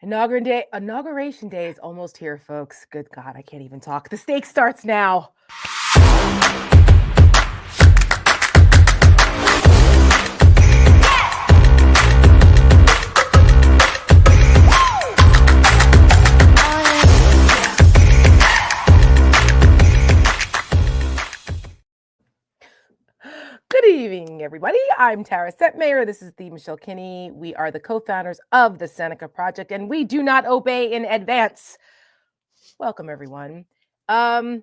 Inauguration day is almost here, folks. Good God, I can't even talk. The stake starts now. Good evening, everybody. I'm Tara Setmayer. This is the Michelle Kinney. We are the co-founders of the Seneca Project, and we do not obey in advance. Welcome, everyone. There's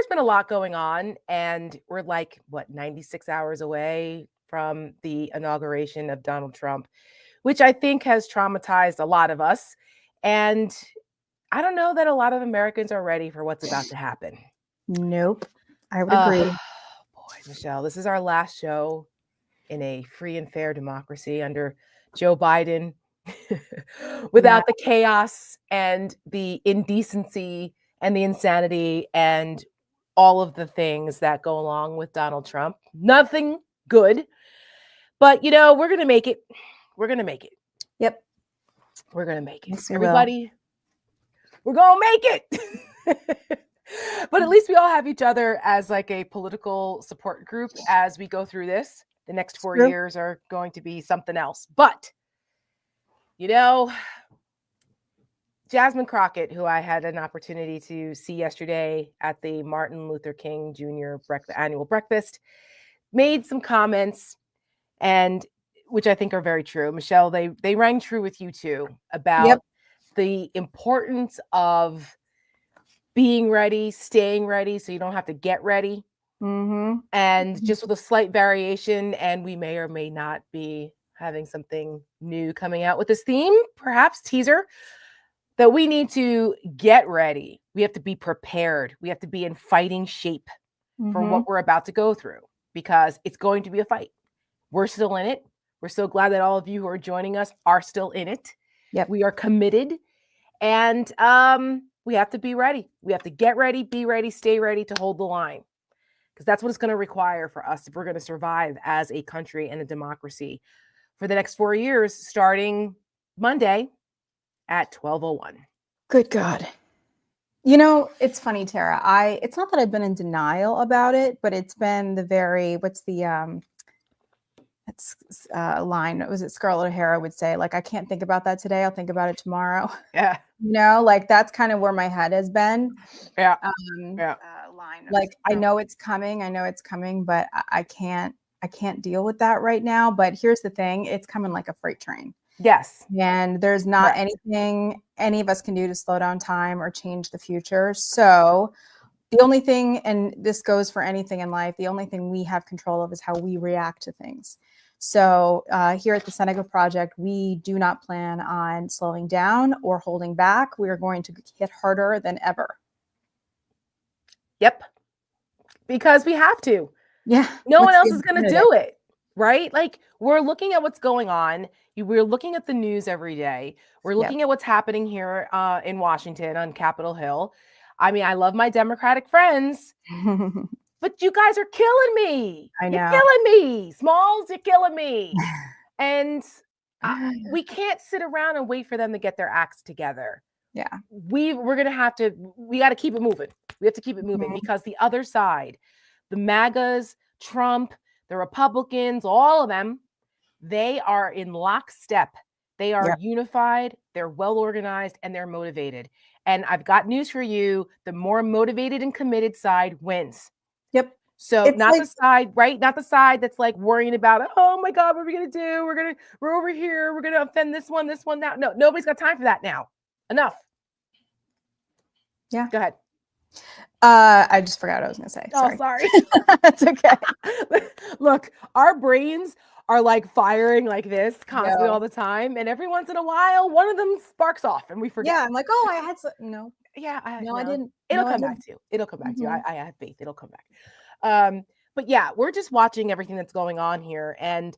been a lot going on, and we're 96 hours away from the inauguration of Donald Trump, which I think has traumatized a lot of us. And I don't know that a lot of Americans are ready for what's about to happen. Nope. I would agree. Boy, Michelle, this is our last show in a free and fair democracy under Joe Biden without the chaos and the indecency and the insanity and all of the things that go along with Donald Trump. Nothing good. But, we're going to make it. We're going to make it. Yep. We're going to make it. Yes, Everybody, we're going to make it. But at least we all have each other as like a political support group as we go through this. The next 4 years are going to be something else. But, Jasmine Crockett, who I had an opportunity to see yesterday at the Martin Luther King Jr. annual breakfast, made some comments, and which I think are very true. Michelle, they rang true with you too about the importance of being ready, staying ready, so you don't have to get ready. Mm-hmm. And just with a slight variation, and we may or may not be having something new coming out with this theme, perhaps teaser, that we need to get ready. We have to be prepared. We have to be in fighting shape for what we're about to go through, because it's going to be a fight. We're still in it. We're so glad that all of you who are joining us are still in it. Yep. We are committed, and we have to be ready. We have to get ready, be ready, stay ready to hold the line, because that's what it's going to require for us if we're going to survive as a country and a democracy for the next 4 years, starting Monday at 12:01. Good God. It's funny, Tara. It's not that I've been in denial about it, but it's been line. Was it Scarlett O'Hara would say, like, I can't think about that today. I'll think about it tomorrow. Yeah. That's kind of where my head has been. Yeah. Line. Like, I know it's coming, but I can't deal with that right now. But here's the thing. It's coming like a freight train. Yes. And there's not anything any of us can do to slow down time or change the future. So the only thing, and this goes for anything in life, the only thing we have control of is how we react to things. So here at the Seneca Project, we do not plan on slowing down or holding back. We are going to hit harder than ever. Yep. Because we have to. Yeah. No one else is going to do it. Right? Like, we're looking at what's going on. We're looking at the news every day. We're looking at what's happening here in Washington on Capitol Hill. I mean, I love my Democratic friends, but you guys are killing me. I know. You're killing me. Smalls, you're killing me. And we can't sit around and wait for them to get their acts together. Yeah. We got to keep it moving. We have to keep it moving because the other side, the MAGAs, Trump, the Republicans, all of them, they are in lockstep. They are unified, they're well organized, and they're motivated. And I've got news for you. The more motivated and committed side wins. Yep. So it's not the side, right? Not the side that's like worrying about, oh my God, what are we going to do? We're over here. We're going to offend this one, that. No, nobody's got time for that now. Enough. Yeah. Go ahead. I just forgot what I was going to say. Oh, sorry. That's okay. Look, our brains are like firing like this constantly all the time. And every once in a while, one of them sparks off and we forget. Yeah. I'm like, oh, I had no. Yeah. I didn't. It'll come back to you. It'll come back to you. I have faith. It'll come back. But yeah, we're just watching everything that's going on here. And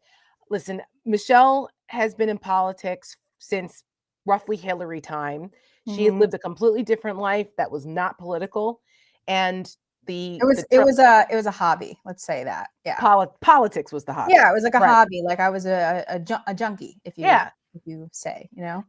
listen, Michelle has been in politics since roughly Hillary time. She had lived a completely different life that was not political. And it was a hobby. Let's say that. Yeah. Politics was the hobby. Yeah. It was like a hobby. Like I was a junkie, if you say, Yeah.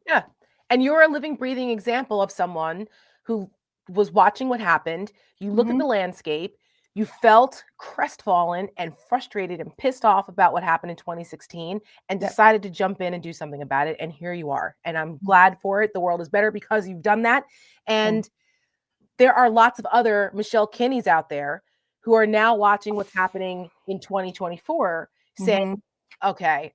And you're a living, breathing example of someone who was watching what happened. You look at the landscape, you felt crestfallen and frustrated and pissed off about what happened in 2016 and Yep. decided to jump in and do something about it. And here you are. And I'm glad for it. The world is better because you've done that. And there are lots of other Michelle Kinneys out there who are now watching what's happening in 2024 saying, okay,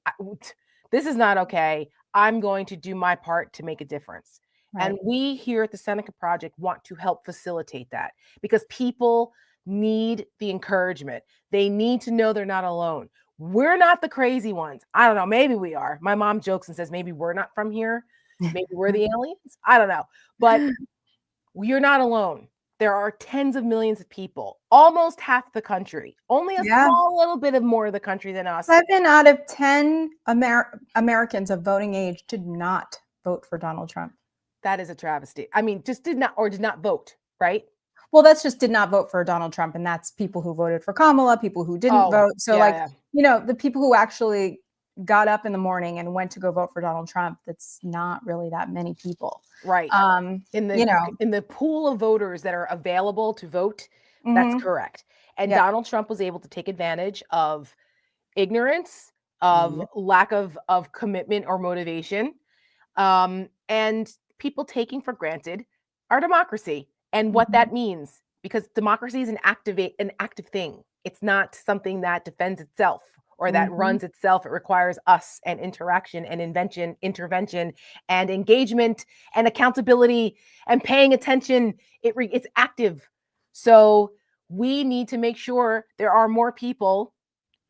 this is not okay. I'm going to do my part to make a difference. Right. And we here at the Seneca Project want to help facilitate that because people need the encouragement. They need to know they're not alone. We're not the crazy ones. I don't know. Maybe we are. My mom jokes and says, maybe we're not from here. Maybe we're the aliens. I don't know. But you're not alone. There are tens of millions of people, almost half the country, only a small little bit of more of the country than us. 7 out of 10 Americans of voting age did not vote for Donald Trump. That is a travesty. I mean, just did not vote, right? Well, that's just did not vote for Donald Trump. And that's people who voted for Kamala, people who didn't vote. So the people who actually got up in the morning and went to go vote for Donald Trump, that's not really that many people. Right. In the pool of voters that are available to vote, that's correct. And Donald Trump was able to take advantage of ignorance, of lack of commitment or motivation, and people taking for granted our democracy and what that means, because democracy is an active thing. It's not something that defends itself or that runs itself. It requires us and interaction and intervention and engagement and accountability and paying attention. It's active. So we need to make sure there are more people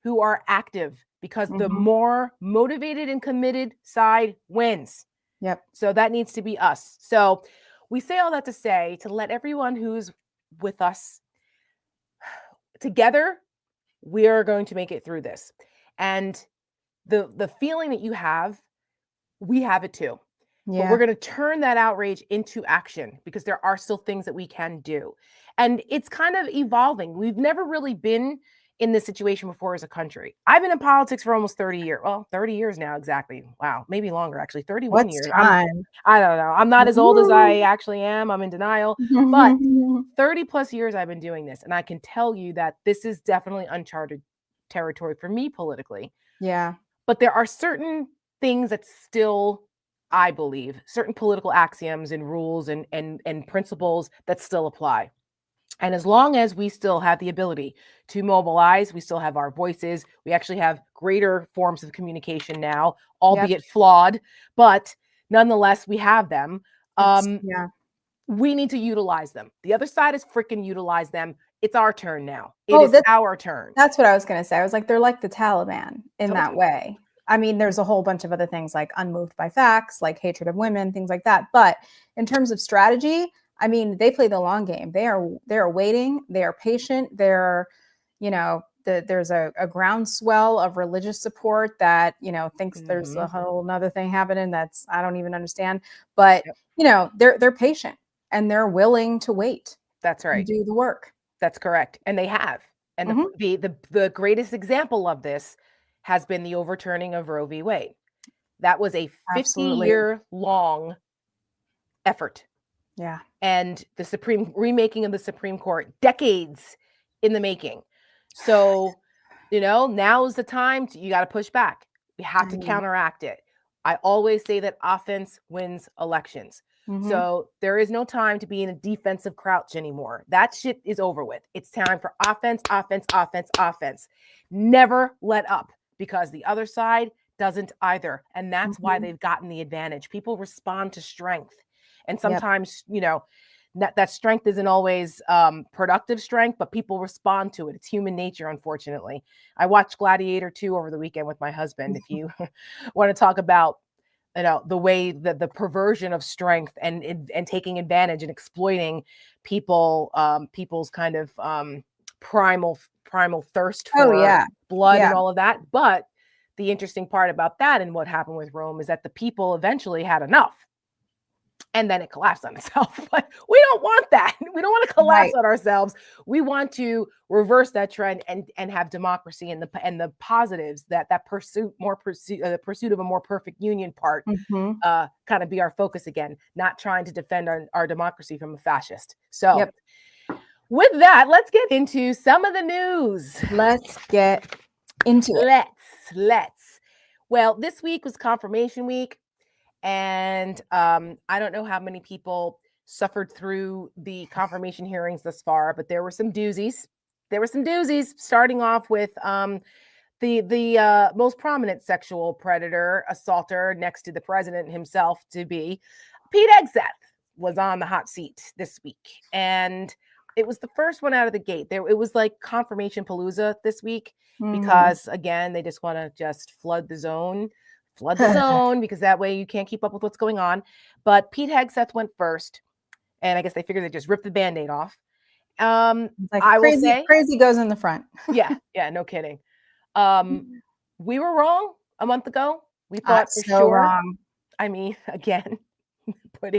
who are active, because the more motivated and committed side wins. Yep. So that needs to be us. So we say all that to say, to let everyone who's with us together, we are going to make it through this. And the feeling that you have, we have it too. Yeah. But we're going to turn that outrage into action, because there are still things that we can do. And it's kind of evolving. We've never really been in this situation before as a country. I've been in politics for almost 30 years. Well, 30 years now, exactly. Wow, maybe longer, actually. 31 years. I don't know. I'm not as old as I actually am. I'm in denial. But 30 plus years I've been doing this. And I can tell you that this is definitely uncharted territory for me politically. Yeah. But there are certain things that still, I believe, certain political axioms and rules and principles that still apply. And as long as we still have the ability to mobilize, we still have our voices, we actually have greater forms of communication now, albeit flawed, but nonetheless, we have them. We need to utilize them. The other side is freaking utilize them. It's our turn now. It is our turn. That's what I was going to say. I was like, they're like the Taliban in that way. I mean, there's a whole bunch of other things like unmoved by facts, like hatred of women, things like that. But in terms of strategy, I mean, they play the long game. They are waiting. They are patient. There's a groundswell of religious support that, thinks there's a whole nother thing happening that's, I don't even understand. But, they're patient and they're willing to wait. That's right. And do the work. That's correct. And they have. And the greatest example of this has been the overturning of Roe v. Wade. That was a 50-year long effort. Yeah. And the remaking of the Supreme Court, decades in the making. So, now is the time you got to push back. We have to counteract it. I always say that offense wins elections. So there is no time to be in a defensive crouch anymore. That shit is over with. It's time for offense, offense, offense, offense. Never let up, because the other side doesn't either. And that's why they've gotten the advantage. People respond to strength. And sometimes, that strength isn't always productive strength, but people respond to it. It's human nature, unfortunately. I watched Gladiator 2 over the weekend with my husband. If you want to talk about, the way that the perversion of strength and taking advantage and exploiting people's kind of primal thirst for blood and all of that. But the interesting part about that and what happened with Rome is that the people eventually had enough. and then it collapsed on itself. But we don't want that. We don't want to collapse Right. on ourselves. We want to reverse that trend and have democracy and the positives that the pursuit of a more perfect union part Mhm. kind of be our focus again, not trying to defend our democracy from a fascist. So Yep. with that, let's get into some of the news. Let's get into it. Let's. Well, this week was confirmation week. And I don't know how many people suffered through the confirmation hearings thus far, but there were some doozies. Starting off with the most prominent sexual predator, assaulter next to the president himself to be, Pete Hegseth, was on the hot seat this week. And it was the first one out of the gate. It was like confirmation palooza this week because, again, they just want to just flood the zone because that way you can't keep up with what's going on. But Pete Hegseth went first, and I guess they figured they just ripped the Band-Aid off. Like I will crazy, say, crazy goes in the front. yeah, no kidding. We were wrong a month ago. We thought for So sure. wrong. I mean, again, but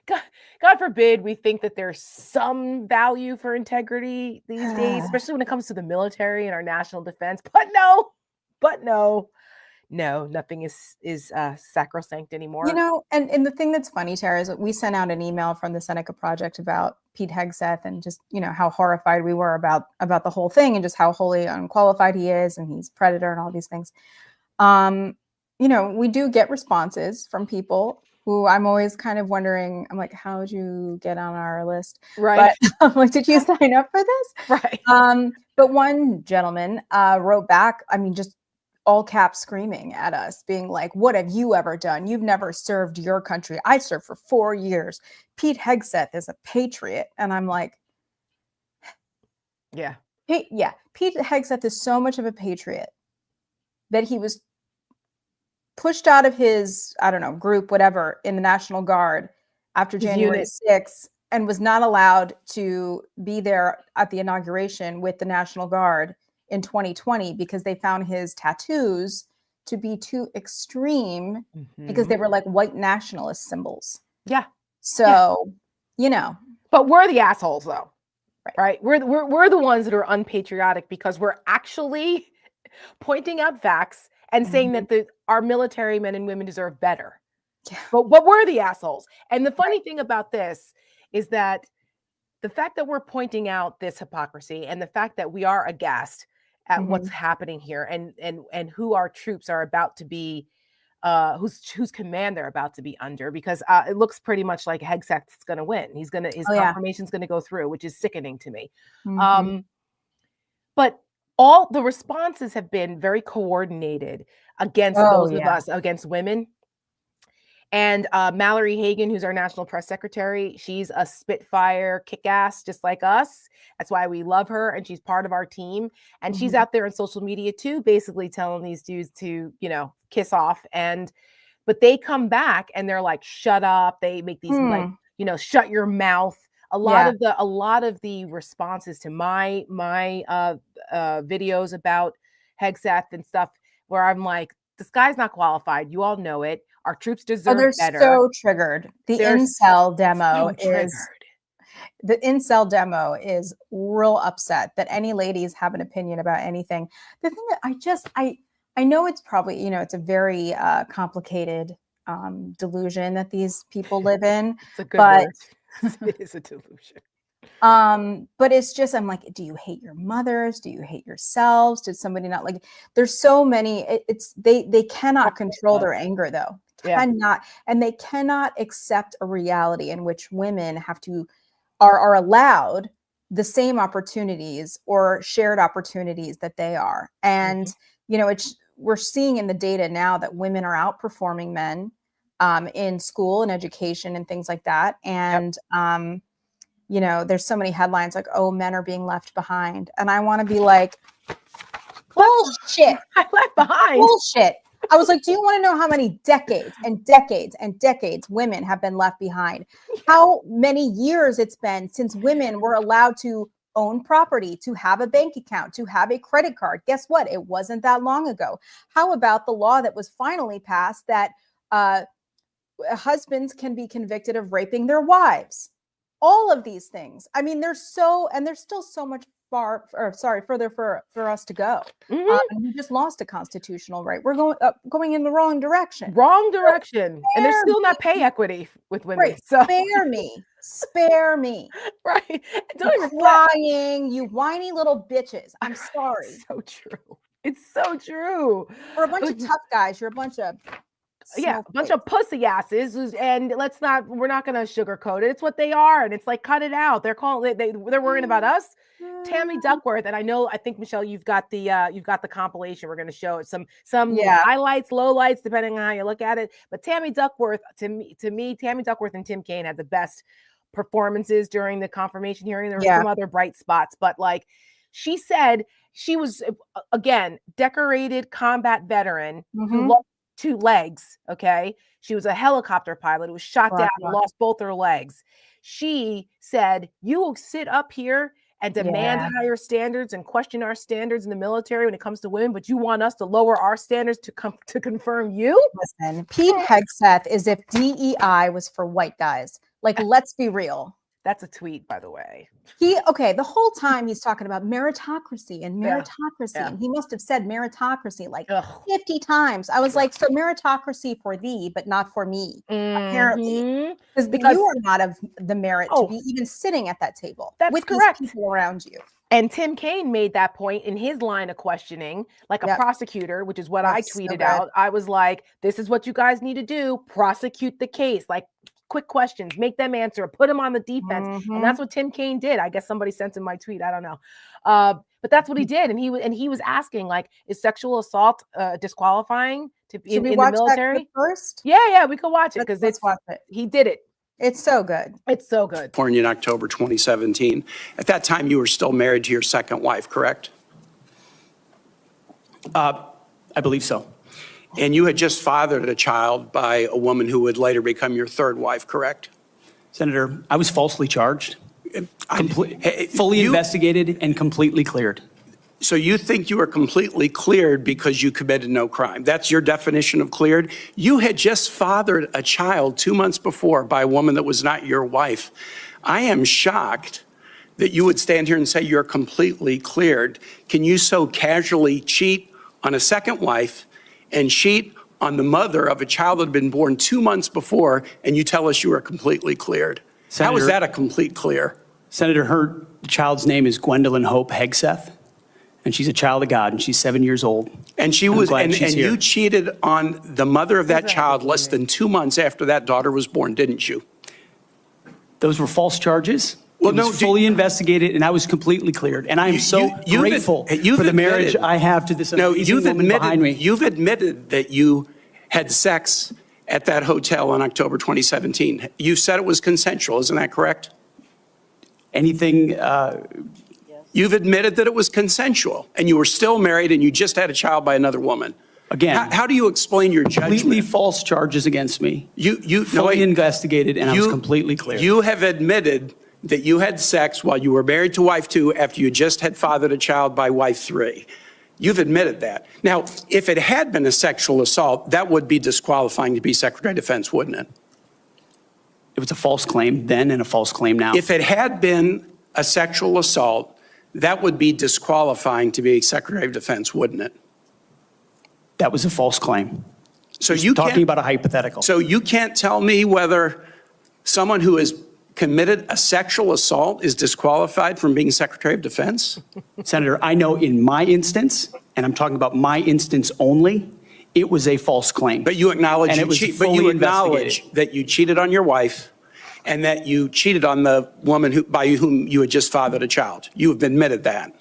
God forbid we think that there's some value for integrity these days, especially when it comes to the military and our national defense. But no, nothing is sacrosanct anymore. You know, and the thing that's funny, Tara, is that we sent out an email from the Seneca Project about Pete Hegseth and just, you know, how horrified we were about the whole thing and just how wholly unqualified he is and he's a predator and all these things. You know, we do get responses from people who I'm always kind of wondering, I'm like, how did you get on our list? Right. But I'm like, did you sign up for this? Right. But one gentleman wrote back, I mean, just all caps screaming at us, being like, what have you ever done? You've never served your country. I served for 4 years. Pete Hegseth is a patriot. And I'm like, yeah. Pete Hegseth is so much of a patriot that he was pushed out of his, I don't know, group, whatever, in the National Guard after January 6th and was not allowed to be there at the inauguration with the National Guard in 2020 because they found his tattoos to be too extreme because they were like white nationalist symbols. Yeah. So, you know. But we're the assholes though. Right? We're the ones that are unpatriotic because we're actually pointing out facts and saying that our military men and women deserve better. Yeah. But we're the assholes. And the funny thing about this is that the fact that we're pointing out this hypocrisy and the fact that we are aghast at what's happening here and who our troops are about to be, whose command they're about to be under, because it looks pretty much like Hegseth's going to win. His confirmation's going to go through, which is sickening to me. But all the responses have been very coordinated against those of us, against women. And Mallory Hagan, who's our national press secretary, she's a Spitfire kick-ass just like us. That's why we love her, and she's part of our team. And she's out there on social media too, basically telling these dudes to, you know, kiss off. But they come back and they're like, shut up. They make these like, you know, shut your mouth. A lot of the responses to my videos about Hegseth and stuff, where I'm like, this guy's not qualified. You all know it. Our troops deserve better. They're so triggered. The incel demo is real upset that any ladies have an opinion about anything. The thing that I know it's probably, you know, it's a very complicated delusion that these people live in. It's a good word. It is a delusion. But it's just, I'm like, do you hate your mothers? Do you hate yourselves? Did somebody not like? There's so many. They cannot control their anger though. Cannot, and they cannot accept a reality in which women are allowed the same opportunities or shared opportunities that they are. And you know, we're seeing in the data now that women are outperforming men in school and education and things like that. And you know, there's so many headlines like, oh, men are being left behind. And I want to be like, bullshit. I left behind. Bullshit. I was like, do you want to know how many decades and decades and decades women have been left behind? How many years it's been since women were allowed to own property, to have a bank account, to have a credit card? Guess what? It wasn't that long ago. How about the law that was finally passed that husbands can be convicted of raping their wives. All of these things. I mean, there's still so much further for us to go. And we just lost a constitutional right. We're going in the wrong direction. And there's still not pay equity with women. Right. So spare me. Right. Don't even crying, you whiny little bitches. I'm sorry. So true. It's so true. We're a bunch of tough guys. You're a bunch of a bunch of pussy asses, and we're not going to sugarcoat it. It's what they are, and it's like, cut it out. They're worrying about us. Tammy Duckworth, and I think Michelle, you've got the compilation. We're going to show it some highlights, lowlights, depending on how you look at it. But Tammy Duckworth, to me, Tammy Duckworth and Tim Kaine had the best performances during the confirmation hearing. There were some other bright spots, but like she said, she was again decorated combat veteran who lost 2 legs. Okay. She was a helicopter pilot who was shot down and lost both her legs. She said, you will sit up here and demand higher standards and question our standards in the military when it comes to women, but you want us to lower our standards to confirm you? Listen, Pete Hegseth is if DEI was for white guys. Like, let's be real. That's a tweet, by the way. The whole time he's talking about meritocracy. And he must have said meritocracy like 50 times. I was like, so meritocracy for thee, but not for me, apparently. Because you are not of the merit to be even sitting at that table. That's correct. These people around you. And Tim Kaine made that point in his line of questioning, like a prosecutor, which is what I tweeted out. I was like, this is what you guys need to do. Prosecute the case. Like, quick questions, make them answer, put them on the defense. And that's what Tim Kaine did. I guess somebody sent him my tweet. I don't know. But that's what he did. And he was asking, like, is sexual assault disqualifying to be in the military? That first? Yeah, we could watch it because he did it. It's so good. It's so good. Born in October 2017. At that time, you were still married to your second wife, correct? I believe so. And you had just fathered a child by a woman who would later become your third wife, correct? Senator, I was falsely charged, fully investigated, and completely cleared. So you think you were completely cleared because you committed no crime? That's your definition of cleared? You had just fathered a child 2 months before by a woman that was not your wife. I am shocked that you would stand here and say you're completely cleared. Can you so casually cheat on a second wife and cheat on the mother of a child that had been born 2 months before, and you tell us you are completely cleared? Senator, how is that a complete clear? Senator, the child's name is Gwendolyn Hope Hegseth, and she's a child of God, and she's 7 years old. And she was, and you cheated on the mother of that child less than 2 months after that daughter was born, didn't you? Those were false charges. Well, it was fully investigated, and I was completely cleared. And I am so grateful for the marriage I have to this amazing woman behind me. You've admitted that you had sex at that hotel in October 2017. You said it was consensual, isn't that correct? Anything? You've admitted that it was consensual, and you were still married, and you just had a child by another woman. Again, how do you explain your judgment? Completely false charges against me. You fully investigated, and I was completely cleared. You have admitted that you had sex while you were married to wife 2 after you just had fathered a child by wife 3. You've admitted that. Now, if it had been a sexual assault, that would be disqualifying to be Secretary of Defense, wouldn't it? It was a false claim then and a false claim now. If it had been a sexual assault, that would be disqualifying to be Secretary of Defense, wouldn't it? That was a false claim. So you talking about a hypothetical. So you can't tell me whether someone who has committed a sexual assault is disqualified from being Secretary of Defense? Senator, I know in my instance, and I'm talking about my instance only, it was a false claim. But you acknowledge that you cheated on your wife and that you cheated on the woman by whom you had just fathered a child. You have admitted that.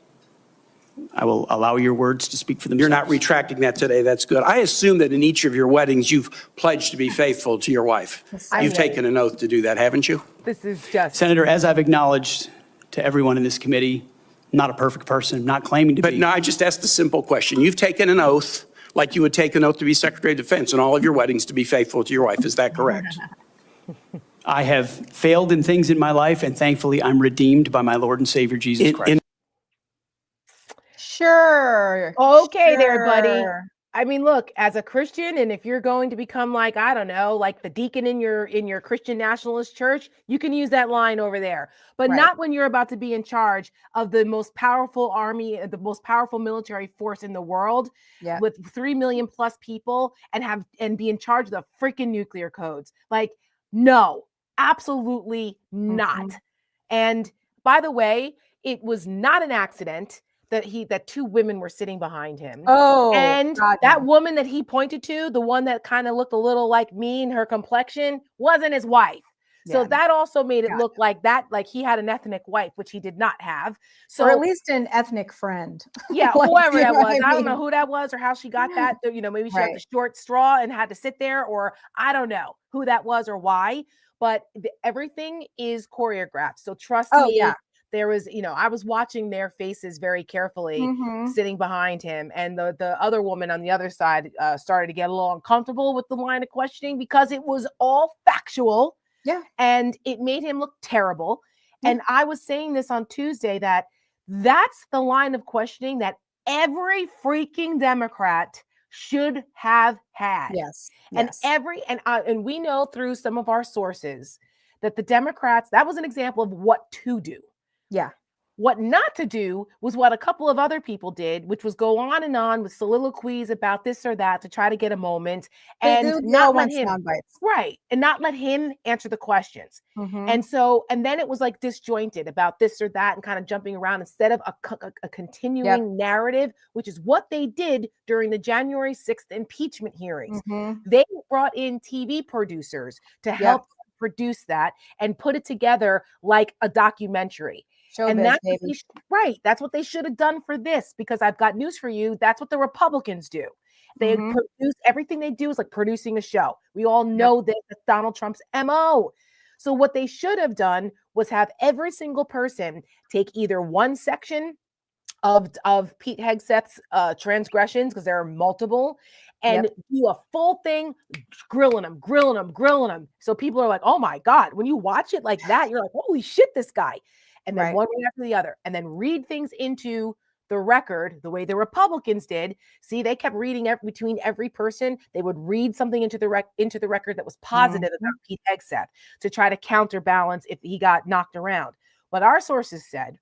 I will allow your words to speak for themselves. You're not retracting that today. That's good. I assume that in each of your weddings, you've pledged to be faithful to your wife. You've taken an oath to do that, haven't you? This is just... Senator, as I've acknowledged to everyone in this committee, not a perfect person, not claiming to be. But no, I just asked a simple question. You've taken an oath, like you would take an oath to be Secretary of Defense in all of your weddings to be faithful to your wife. Is that correct? I have failed in things in my life, and thankfully I'm redeemed by my Lord and Savior, Jesus Christ. Sure. Okay, there, buddy. I mean, look, as a Christian, and if you're going to become like, I don't know, like the deacon in your Christian nationalist church, you can use that line over there. But not when you're about to be in charge of the most powerful army, the most powerful military force in the world, with 3 million plus people, and be in charge of the freaking nuclear codes. Like, no, absolutely not. And by the way, it was not an accident that two women were sitting behind him. And that woman that he pointed to, the one that kind of looked a little like me in her complexion, wasn't his wife. So that also made it look like he had an ethnic wife, which he did not have. So, or at least an ethnic friend. Yeah, whoever that was. I don't know who that was or how she got that. You know, maybe she got the short straw and had to sit there, or I don't know who that was or why. But everything is choreographed. So trust me. There was, you know, I was watching their faces very carefully, sitting behind him, and the other woman on the other side started to get a little uncomfortable with the line of questioning because it was all factual. And it made him look terrible. And I was saying this on Tuesday that's the line of questioning that every freaking Democrat should have had. And we know through some of our sources that the Democrats, that was an example of what to do. What not to do was what a couple of other people did, which was go on and on with soliloquies about this or that to try to get a moment and not let him, and not let him answer the questions. And then it was like disjointed about this or that and kind of jumping around instead of a continuing narrative, which is what they did during the January 6th impeachment hearings. They brought in TV producers to help produce that and put it together like a documentary. And that's that's what they should have done for this, because I've got news for you. That's what the Republicans do. They produce everything they do is like producing a show. We all know that that's Donald Trump's MO. So what they should have done was have every single person take either one section of Pete Hegseth's transgressions, because there are multiple, and do a full thing, grilling them. So people are like, oh my God, when you watch it like that, you're like, holy shit, this guy. And then one way after the other, and then read things into the record the way the Republicans did. See, they kept reading between every person. They would read something into the record that was positive about Pete Hegseth to try to counterbalance if he got knocked around. What our sources said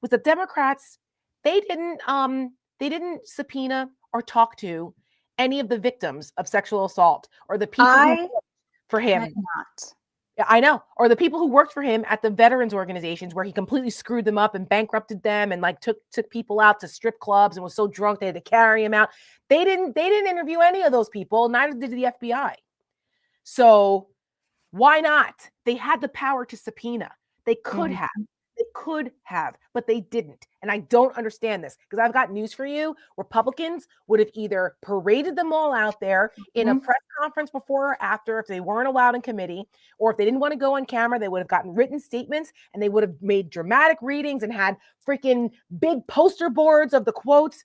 was the Democrats, they didn't subpoena or talk to any of the victims of sexual assault or the people who worked for him. Yeah, I know. Or the people who worked for him at the veterans organizations where he completely screwed them up and bankrupted them and like took people out to strip clubs and was so drunk they had to carry him out. They didn't interview any of those people. Neither did the FBI. So why not? They had the power to subpoena. They could have. They could have, but they didn't. And I don't understand this, because I've got news for you. Republicans would have either paraded them all out there in a press conference before or after if they weren't allowed in committee, or if they didn't want to go on camera, they would have gotten written statements and they would have made dramatic readings and had freaking big poster boards of the quotes.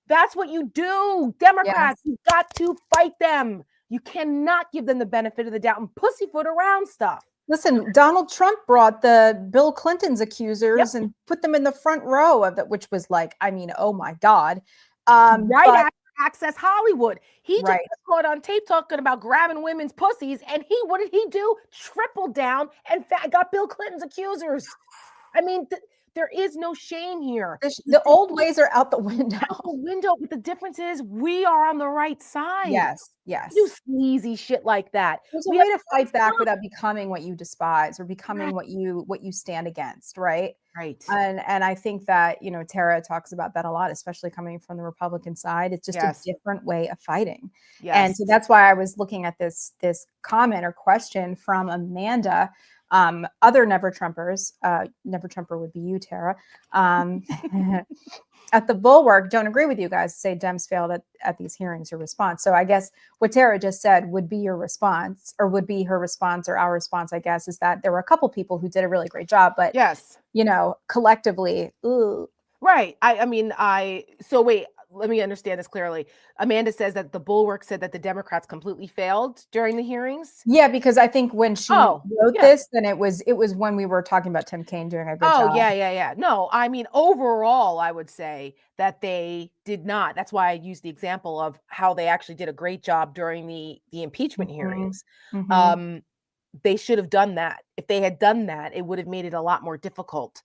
That's what you do. Democrats, you've got to fight them. You cannot give them the benefit of the doubt and pussyfoot around stuff. Listen, Donald Trump brought the Bill Clinton's accusers and put them in the front row of that, which was like, I mean, oh my God. After Access Hollywood. He just got caught on tape talking about grabbing women's pussies. And what did he do? Tripled down and got Bill Clinton's accusers. I mean, there is no shame here. The old ways are out the window. But the difference is we are on the right side. Yes. You sleazy shit like that. There's a way to fight back without becoming what you despise or becoming what you stand against, right? Right. And I think that, you know, Tara talks about that a lot, especially coming from the Republican side. It's just a different way of fighting. And so that's why I was looking at this comment or question from Amanda. Other Never Trumpers, Never Trumper would be you, Tara, at the Bulwark don't agree with you guys, say Dems failed at these hearings, your response. So I guess what Tara just said would be your response, or would be her response, or our response, I guess, is that there were a couple people who did a really great job, but you know, collectively, right. So wait, let me understand this clearly. Amanda says that the Bulwark said that the Democrats completely failed during the hearings. Yeah, because I think when she wrote yeah. this, then it was when we were talking about Tim Kaine doing a good job. Oh, yeah. No, I mean, overall, I would say that they did not. That's why I used the example of how they actually did a great job during the impeachment hearings. They should have done that. If they had done that, it would have made it a lot more difficult,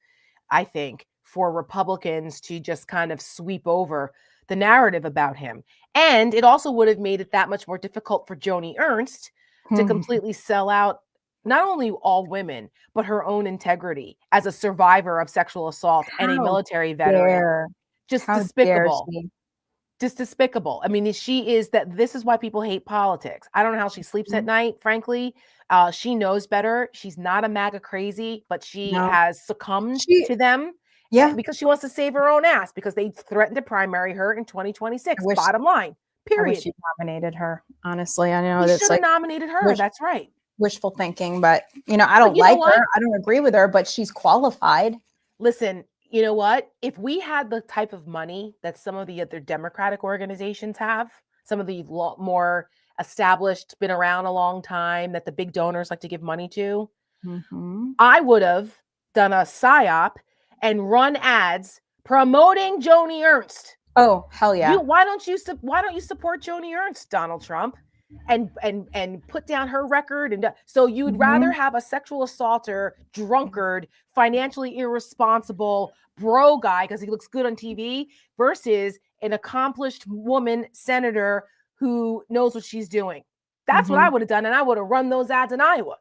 I think, for Republicans to just kind of sweep over the narrative about him. And it also would have made it that much more difficult for Joni Ernst to completely sell out not only all women, but her own integrity as a survivor of sexual assault and a military veteran. Just despicable. Just despicable. I mean, this is why people hate politics. I don't know how she sleeps at night, frankly. She knows better. She's not a MAGA crazy, but she has succumbed to them. Yeah. Because she wants to save her own ass because they threatened to primary her in 2026. Bottom line. Period. I wish you nominated her. Honestly, I know that's like nominated her. That's right. Wishful thinking, but I don't like her. I don't agree with her, but she's qualified. Listen, you know what? If we had the type of money that some of the other Democratic organizations have, some of the more established, been around a long time, that the big donors like to give money to, I would have done a PSYOP and run ads promoting Joni Ernst. Oh, hell yeah. Why don't you support Joni Ernst, Donald Trump, and put down her record? And so you'd rather have a sexual assaulter, drunkard, financially irresponsible bro guy because he looks good on TV versus an accomplished woman senator who knows what she's doing. That's what I would have done, and I would have run those ads in Iowa.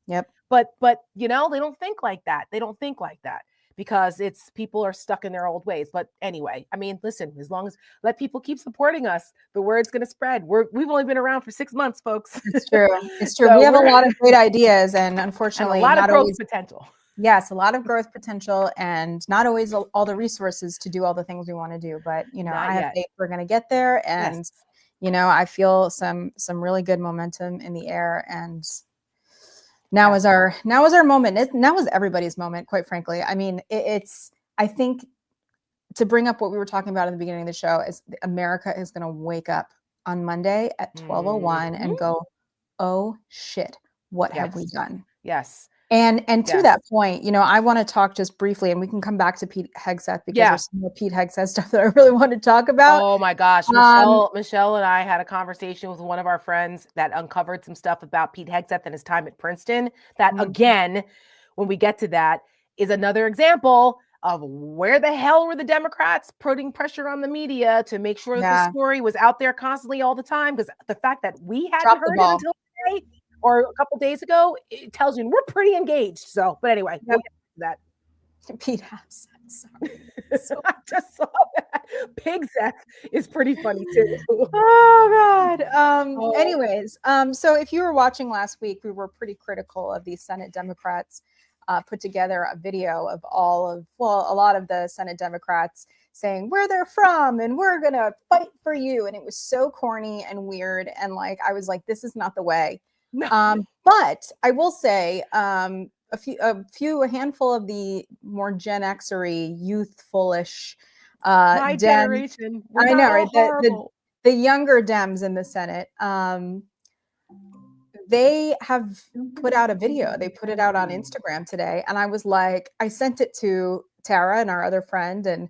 Yep. But they don't think like that. They don't think like that. Because people are stuck in their old ways. But anyway, I mean, listen, as long as let people keep supporting us, the word's going to spread. We've only been around for 6 months, folks. It's true. It's true. So we have a lot of great ideas and unfortunately, a lot of growth potential. Yes, a lot of growth potential and not always all the resources to do all the things we want to do. But, I have faith we're going to get there. And, I feel some really good momentum in the air. And now is our moment. Now is everybody's moment, quite frankly. I mean, I think to bring up what we were talking about in the beginning of the show is America is going to wake up on Monday at 12:01 and go, oh shit, what have we done? Yes. And to that point, I want to talk just briefly, and we can come back to Pete Hegseth because there's some more Pete Hegseth stuff that I really want to talk about. Oh my gosh. Michelle and I had a conversation with one of our friends that uncovered some stuff about Pete Hegseth and his time at Princeton. That again, when we get to that, is another example of where the hell were the Democrats putting pressure on the media to make sure that the story was out there constantly all the time. Because the fact that we hadn't heard it until today or a couple days ago, it tells you we're pretty engaged. So, but anyway, we'll get to that. Pete Hegseth. So I just saw that. Pigseth is pretty funny too. Oh God. Anyways, so if you were watching last week, we were pretty critical of the Senate Democrats. Put together a video of a lot of the Senate Democrats saying where they're from and we're gonna fight for you, and it was so corny and weird, and I was like, this is not the way. No. But I will say, a handful of the more Gen X-ery, youthfulish, my generation. I know, right? The younger Dems in the Senate, they have put out a video. They put it out on Instagram today, and I was like, I sent it to Tara and our other friend, and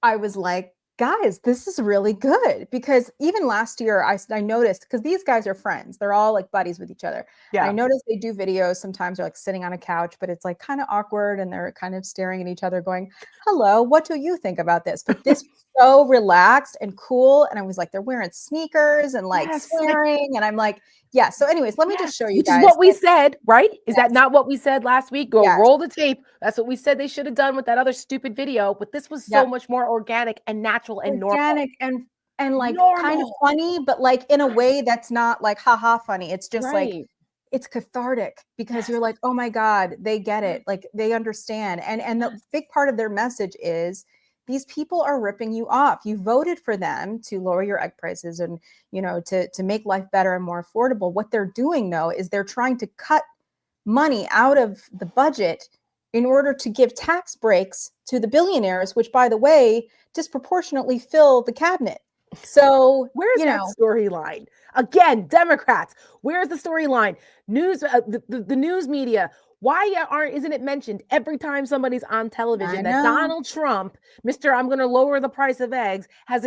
I was like, guys, this is really good, because even last year I noticed, because these guys are friends, they're all buddies with each other. Yeah. I noticed they do videos sometimes, they're sitting on a couch, but it's kind of awkward and they're kind of staring at each other going, hello, what do you think about this? But this was so relaxed and cool, and I was like, they're wearing sneakers and swearing, and I'm like, yeah. So anyways, let me just show you guys. Which is what we said, right? Is that not what we said last week? Go roll the tape. That's what we said they should have done with that other stupid video, but this was so much more organic and natural and normal. And normal. Kind of funny, but in a way that's not haha funny. It's just it's cathartic, because you're like, oh my God, they get it. They understand. And the big part of their message is these people are ripping you off. You voted for them to lower your egg prices and, to make life better and more affordable. What they're doing though, is they're trying to cut money out of the budget in order to give tax breaks to the billionaires, which, by the way, disproportionately fill the cabinet. So where's that storyline? Again, Democrats, where's the storyline? News, the news media. Why isn't it mentioned every time somebody's on television that Donald Trump, Mr. I'm going to lower the price of eggs, has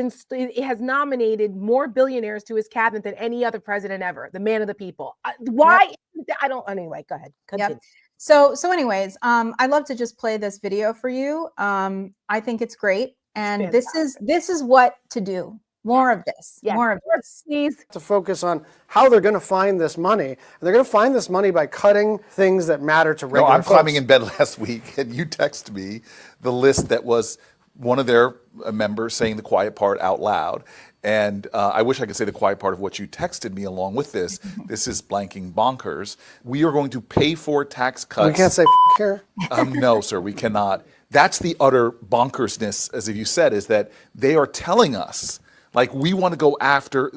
nominated more billionaires to his cabinet than any other president ever, the man of the people? Why? Yep. I don't. Anyway, go ahead. Continue. Yep. So anyways, I'd love to just play this video for you. I think it's great, and this is what to do. More of this. Yes. More of this. Please. To focus on how they're going to find this money. And they're going to find this money by cutting things that matter to regular I'm folks. climbing in bed last week, and you text me the list that was one of their members saying the quiet part out loud. And I wish I could say the quiet part of what you texted me along with this. This is blanking bonkers. We are going to pay for tax cuts. We can't say here? No, sir, we cannot. That's the utter bonkersness, as you said, is that they are telling us, like, we want to go after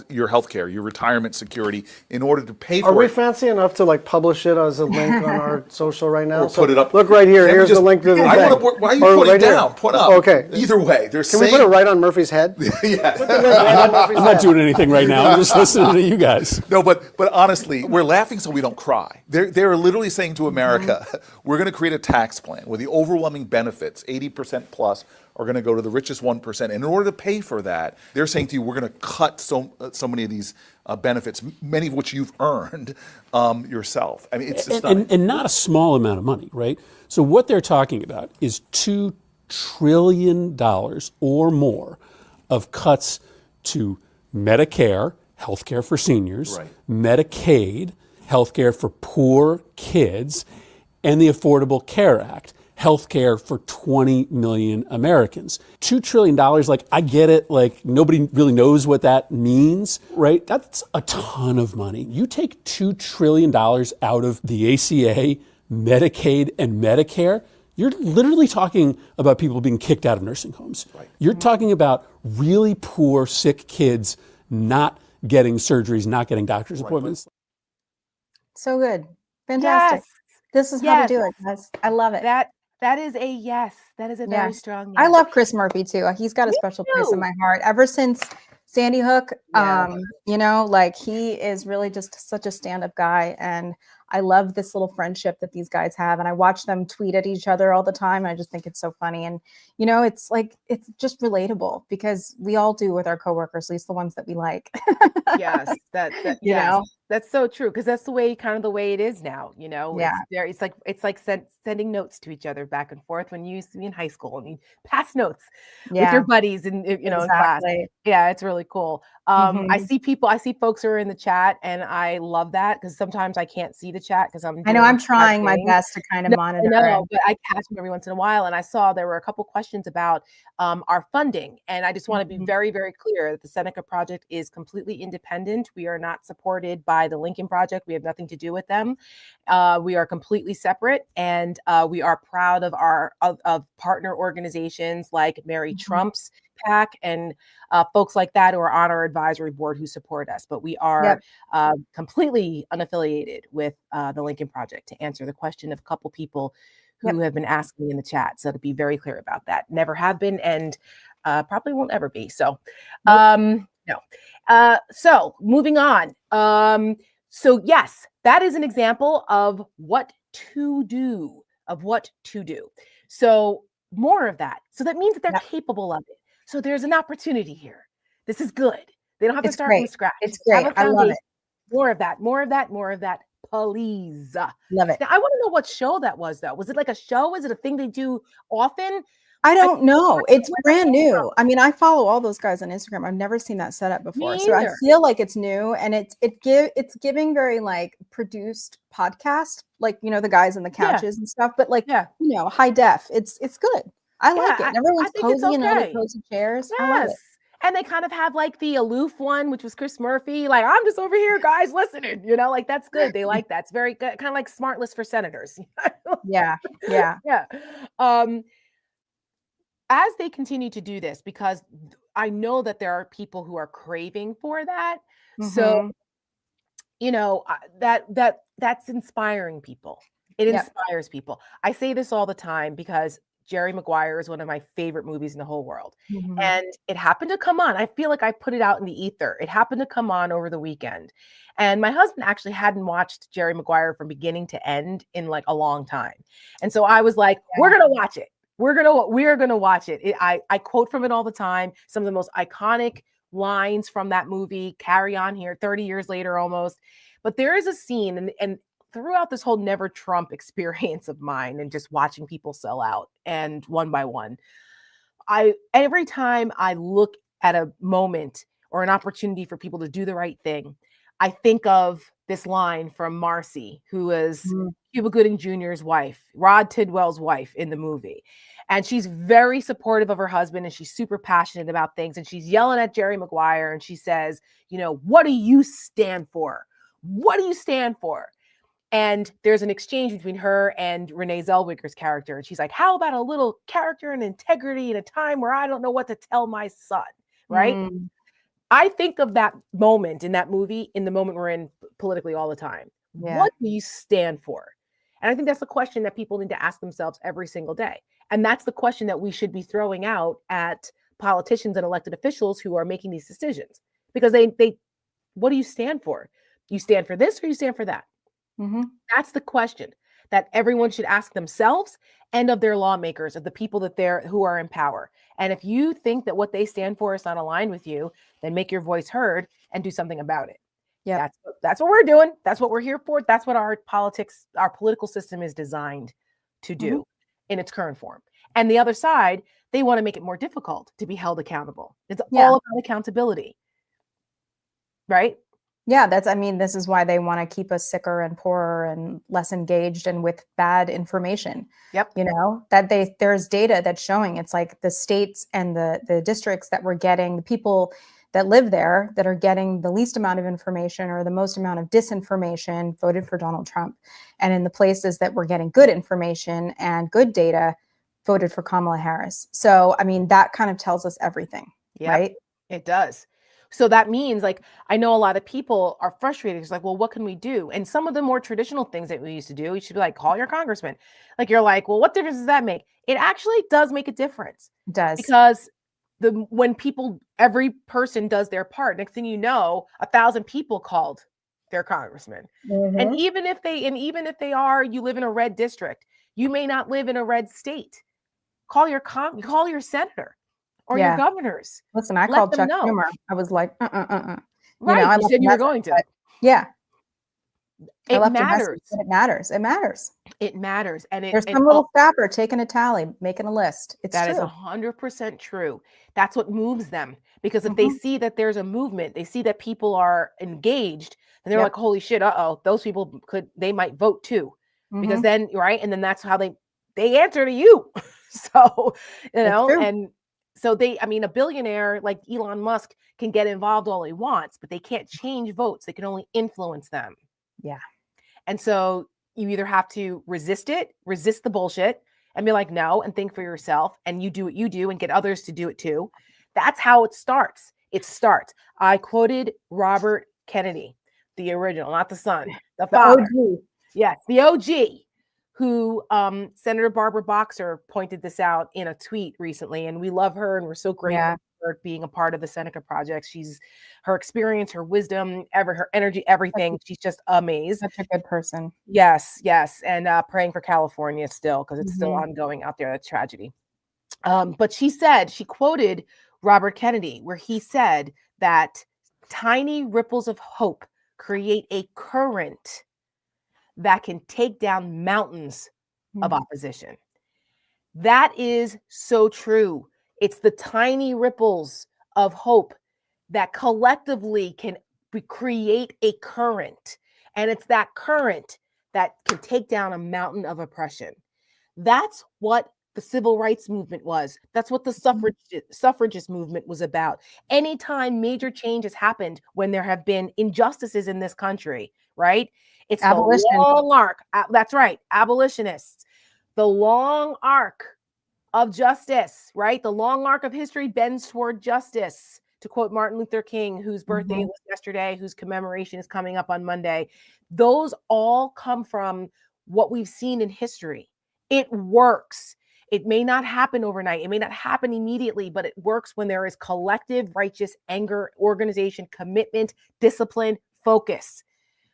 your health care, your retirement security, in order to pay for it. Are we fancy enough to like publish it as a link on our social right now? Or put it up. Look right here. Here's the link to the thing. Why are you putting it down? Put up. Okay. Either way, Can we put it right on Murphy's head? Yes. I'm not doing anything right now. I'm just listening to you guys. No, but honestly, we're laughing so we don't cry. They're literally saying to America, we're going to create a tax plan where the overwhelming benefits, 80% plus, are going to go to the richest 1%. And in order to pay for that, they're saying to you, we're going to cut so many of these benefits, many of which you've earned yourself. I mean, it's and not a small amount of money, right? So what they're talking about is $2 trillion or more of cuts to Medicare, healthcare for seniors, right, Medicaid, healthcare for poor kids, and the Affordable Care Act, healthcare for 20 million Americans. $2 trillion, like, I get it, like, nobody really knows what that means, right? That's a ton of money. You take $2 trillion out of the ACA, Medicaid, and Medicare, you're literally talking about people being kicked out of nursing homes. Right. You're talking about really poor, sick kids not getting surgeries, not getting doctor's appointments. So good. Fantastic. Yes. This is how to do it, guys. I love it. That is a yes. That is a very strong yes. I love Chris Murphy too. He's got a special place in my heart. Ever since Sandy Hook, like, he is really just such a stand-up guy, and I love this little friendship that these guys have, and I watch them tweet at each other all the time, and I just think it's so funny. And it's like, it's just relatable because we all do with our coworkers, at least the ones that we like. Yes, that's so true, because that's the way it is now. It's like sending notes to each other back and forth when you used to be in high school and you pass notes with your buddies and in class. Yeah, it's really cool. I see folks who are in the chat, and I love that, because sometimes I can't see the chat because I'm trying my best to kind of monitor. But I catch them every once in a while, and I saw there were a couple questions about our funding, and I just want to be very, very clear that the Seneca Project is completely independent. We are not supported by the Lincoln Project. We have nothing to do with them. We are completely separate, and we are proud of our partner organizations like Mary Trump's PAC and folks like that who are on our advisory board who support us. But we are completely unaffiliated with the Lincoln Project, to answer the question of a couple people who have been asking me in the chat. So to be very clear about that, never have been, and probably won't ever be. So no. So moving on. So yes, that is an example of what to do, So more of that. So that means that they're capable of it. So there's an opportunity here. This is good. They don't have to start from scratch. It's great. I love it. More of that, please. Love it. Now, I want to know what show that was, though. Was it like a show? Is it a thing they do often? I don't know. It's brand new. I mean, I follow all those guys on Instagram. I've never seen that setup before. So I feel like it's new, and it's giving very like produced podcast, like, the guys on the couches and stuff, but like, high def. It's good. I like it. And everyone's cozy in all the cozy chairs. Yes. I love it. And they kind of have like the aloof one, which was Chris Murphy. Like, I'm just over here, guys, listening. Like, that's good. They like that. It's very good. Kind of like smart list for senators. Yeah. As they continue to do this, because I know that there are people who are craving for that. So, that's inspiring people. It inspires people. I say this all the time because Jerry Maguire is one of my favorite movies in the whole world. And it happened to come on. I feel like I put it out in the ether. It happened to come on over the weekend. And my husband actually hadn't watched Jerry Maguire from beginning to end in like a long time. And so I was like, we're going to watch it. We are going to watch it. I quote from it all the time. Some of the most iconic lines from that movie carry on here 30 years later almost. But there is a scene and throughout this whole never Trump experience of mine and just watching people sell out and one by one, every time I look at a moment or an opportunity for people to do the right thing, I think of this line from Marcy, who is Cuba Gooding Jr.'s wife, Rod Tidwell's wife in the movie. And she's very supportive of her husband and she's super passionate about things. And she's yelling at Jerry Maguire and she says, you know, what do you stand for? What do you stand for? And there's an exchange between her and Renee Zellweger's character. And she's like, how about a little character and integrity in a time where I don't know what to tell my son, right? I think of that moment in that movie, in the moment we're in politically all the time. What do you stand for? And I think that's the question that people need to ask themselves every single day. And that's the question that we should be throwing out at politicians and elected officials who are making these decisions. Because they what do you stand for? You stand for this or you stand for that? That's the question that everyone should ask themselves and of their lawmakers, of the people who are in power. And if you think that what they stand for is not aligned with you, then make your voice heard and do something about it. Yeah, that's what we're doing. That's what we're here for. That's what our political system is designed to do in its current form. And the other side, they want to make it more difficult to be held accountable. It's all about accountability, right? Yeah, this is why they want to keep us sicker and poorer and less engaged and with bad information. Yep. You know, that there's data that's showing it's like the states and the districts that we're getting, the people that live there that are getting the least amount of information or the most amount of disinformation voted for Donald Trump. And in the places that we're getting good information and good data voted for Kamala Harris. So, that kind of tells us everything, right? It does. So that means, like, I know a lot of people are frustrated. It's like, well, what can we do? And some of the more traditional things that we used to do, you should be like, call your congressman. Like, you're like, well, what difference does that make? It actually does make a difference. It does. Because every person does their part. Next thing you know, 1,000 people called their congressman. And even if you live in a red district, you may not live in a red state. Call your senator. Or your governors. Listen, I called Chuck Schumer. I was like, Right, you said you were going to. Yeah. It matters. It matters. It matters. It matters. And there's some little staffer taking a tally, making a list. That is 100% true. That's what moves them. Because if they see that there's a movement, they see that people are engaged, and they're like, holy shit, those people they might vote too. Because then, right? And then that's how they answer to you. So, and so a billionaire like Elon Musk can get involved all he wants, but they can't change votes. They can only influence them. Yeah. And so you either have to resist the bullshit and be like, no, and think for yourself, and you do what you do and get others to do it too. That's how it starts. I quoted Robert Kennedy, the original, not the son, the father. OG. Yes, the OG. Who Senator Barbara Boxer pointed this out in a tweet recently, and we love her and we're so grateful for being a part of the Seneca Project. Her experience, her wisdom, her energy, everything. She's just amazing. Such a good person. Yes, and praying for California still because it's still ongoing out there. That's tragedy. But she quoted Robert Kennedy, where he said that tiny ripples of hope create a current that can take down mountains of opposition. That is so true. It's the tiny ripples of hope that collectively can create a current. And it's that current that can take down a mountain of oppression. That's what the civil rights movement was. That's what the suffragist movement was about. Anytime major change has happened when there have been injustices in this country, right? It's abolition. The long arc. That's right. Abolitionists. The long arc of justice, right? The long arc of history bends toward justice. To quote Martin Luther King, whose birthday was yesterday, whose commemoration is coming up on Monday. Those all come from what we've seen in history. It works. It may not happen overnight. It may not happen immediately, but it works when there is collective righteous anger, organization, commitment, discipline, focus.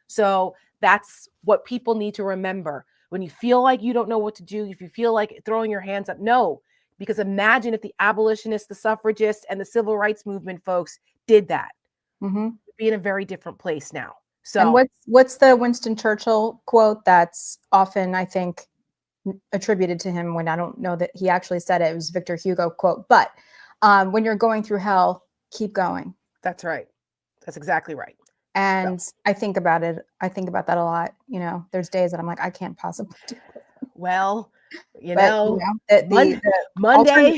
So that's what people need to remember. When you feel like you don't know what to do, if you feel like throwing your hands up, no. Because imagine if the abolitionists, the suffragists, and the civil rights movement folks did that. Mm-hmm. We'd be in a very different place now. So, and what's the Winston Churchill quote that's often, I think, attributed to him, when I don't know that he actually said it? It was Victor Hugo quote. But when you're going through hell, keep going. That's right. That's exactly right. And so, I think about it. I think about that a lot. You know, there's days that I'm like, I can't possibly do it. Well, Monday,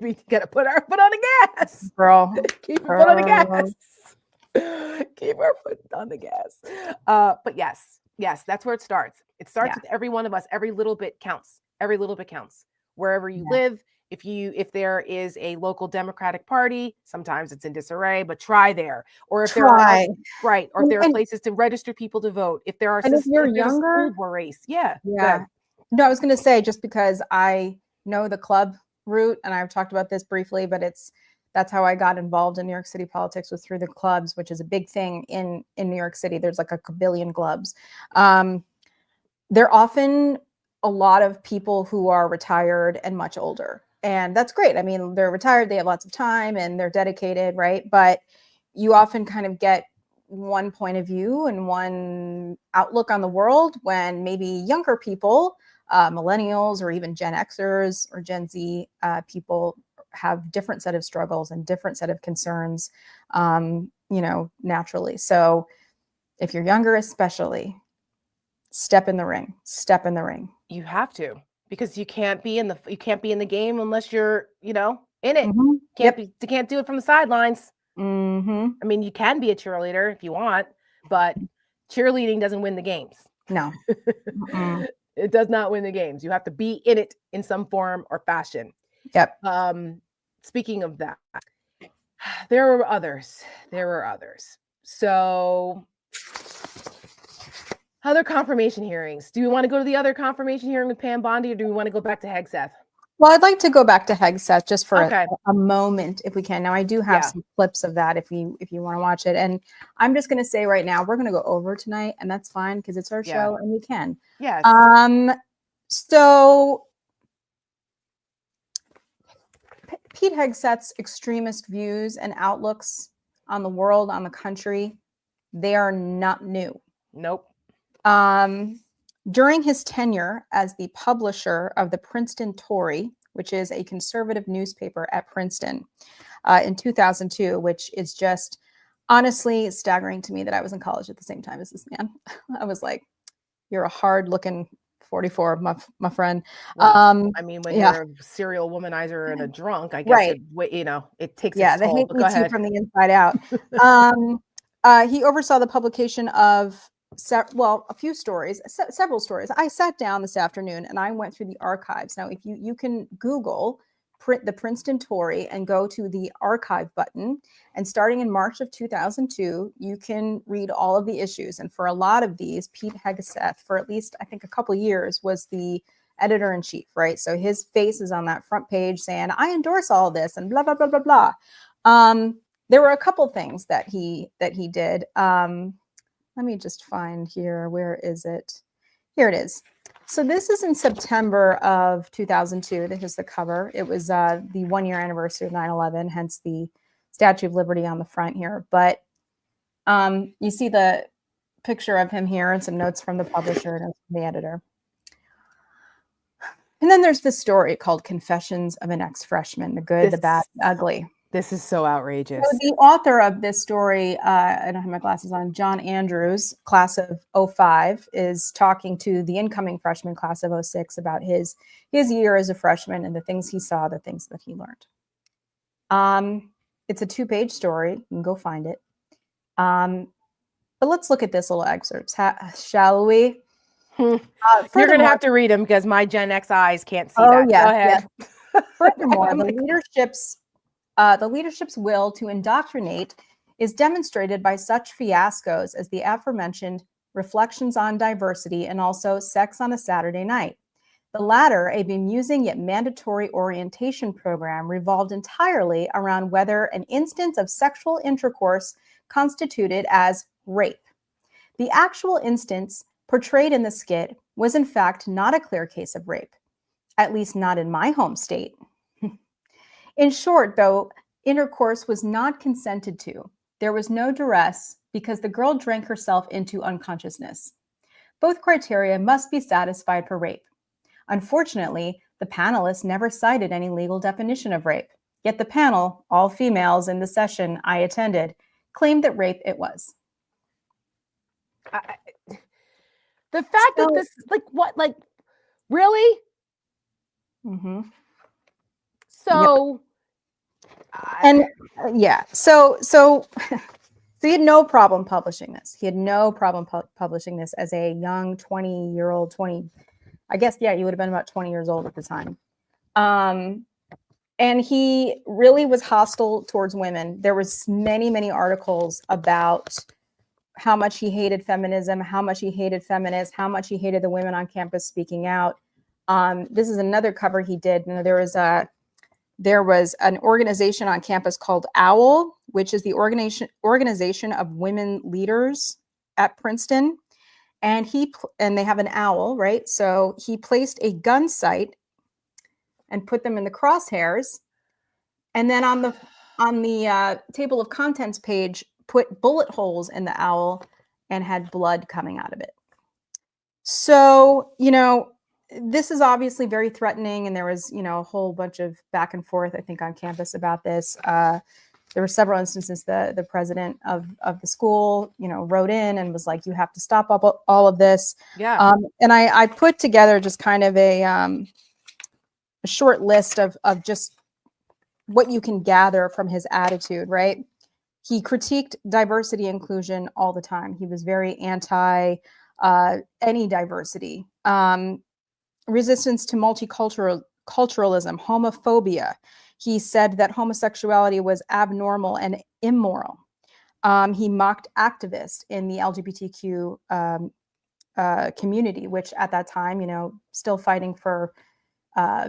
we gotta put our foot on the gas, girl. Keep our foot on the gas. Keep our foot on the gas. But yes, that's where it starts. It starts with every one of us. Every little bit counts. Every little bit counts. Wherever you live, if there is a local Democratic Party, sometimes it's in disarray, but try there. Or if there are places to register people to vote. If there are if you're younger, school board race, yeah. No, I was going to say, just because I know the club route, and I've talked about this briefly, but that's how I got involved in New York City politics, was through the clubs, which is a big thing in New York City. There's like a billion clubs. They're often a lot of people who are retired and much older. And that's great. I mean, they're retired, they have lots of time, and they're dedicated, right? But you often kind of get one point of view and one outlook on the world, when maybe younger people, millennials, or even Gen Xers or Gen Z people, have different set of struggles and different set of concerns, naturally. So if you're younger, especially, step in the ring. You have to, because you can't be in the game unless you're, in it. Mm-hmm. You can't do it from the sidelines. Mm-hmm. I mean, you can be a cheerleader if you want, but cheerleading doesn't win the games. No. It does not win the games. You have to be in it in some form or fashion. Yep. Speaking of that, there were others. So, other confirmation hearings. Do we want to go to the other confirmation hearing with Pam Bondi, or do we want to go back to Hegseth? Well, I'd like to go back to Hegseth just for a moment, if we can. Now, I do have some clips of that if you want to watch it. And I'm just going to say right now, we're going to go over tonight, and that's fine because it's our show and we can. Yes. So Pete Hegseth's extremist views and outlooks on the world, on the country, they are not new. Nope. During his tenure as the publisher of the Princeton Tory, which is a conservative newspaper at Princeton, in 2002, which is just honestly staggering to me that I was in college at the same time as this man. I was like, you're a hard-looking 44, my friend. Well, I mean, when you're a serial womanizer and a drunk, I guess it takes its toll. They hate me too from the inside out. He oversaw the publication of a few stories, several stories. I sat down this afternoon and I went through the archives. Now, if you can Google the Princeton Tory and go to the archive button, and starting in March of 2002, you can read all of the issues. And for a lot of these, Pete Hegseth, for at least I think a couple of years, was the editor-in-chief, right? So his face is on that front page saying, I endorse all this and blah, blah, blah, blah, blah. There were a couple things that he did. Let me just find here. Where is it? Here it is. So this is in September of 2002. This is the cover. It was the 1-year anniversary of 9/11, hence the Statue of Liberty on the front here. But you see the picture of him here and some notes from the publisher and the editor. And then there's this story called Confessions of an Ex-Freshman, the good, the bad, the ugly. This is so outrageous. So the author of this story, I don't have my glasses on, John Andrews, class of 05, is talking to the incoming freshman class of 06 about his year as a freshman and the things he saw, the things that he learned. It's a 2-page story. You can go find it. But let's look at this little excerpt, shall we? You're going to have to read them because my Gen X eyes can't see that. Yeah, go ahead. Yeah. Furthermore, the leadership's will to indoctrinate is demonstrated by such fiascos as the aforementioned Reflections on Diversity, and also Sex on a Saturday Night. The latter, a bemusing yet mandatory orientation program, revolved entirely around whether an instance of sexual intercourse constituted as rape. The actual instance portrayed in the skit was in fact not a clear case of rape, at least not in my home state. In short, though, intercourse was not consented to. There was no duress because the girl drank herself into unconsciousness. Both criteria must be satisfied for rape. Unfortunately, the panelists never cited any legal definition of rape. Yet the panel, all females in the session I attended, claimed that rape it was. The fact that this, like, what, like, really? Mm-hmm. So, and yeah, so he had no problem publishing this. He had no problem publishing this as a young 20-year-old, I guess, yeah, he would have been about 20 years old at the time. And he really was hostile towards women. There was many articles about how much he hated feminism, how much he hated feminists, how much he hated the women on campus speaking out. This is another cover he did. You know, there was an organization on campus called OWL, which is the organization of women leaders at Princeton. And they have an owl, right? So he placed a gun sight and put them in the crosshairs. And then on the table of contents page, put bullet holes in the owl and had blood coming out of it. So, you know, this is obviously very threatening. And there was, you know, a whole bunch of back and forth, I think, on campus about this. There were several instances the president of the school, you know, wrote in and was like, you have to stop all of this. yeah. And I put together just kind of a short list of just what you can gather from his attitude, right? He critiqued diversity inclusion all the time. He was very anti any diversity. Resistance to multiculturalism, homophobia. He said that homosexuality was abnormal and immoral. He mocked activists in the LGBTQ community, which at that time, you know, still fighting for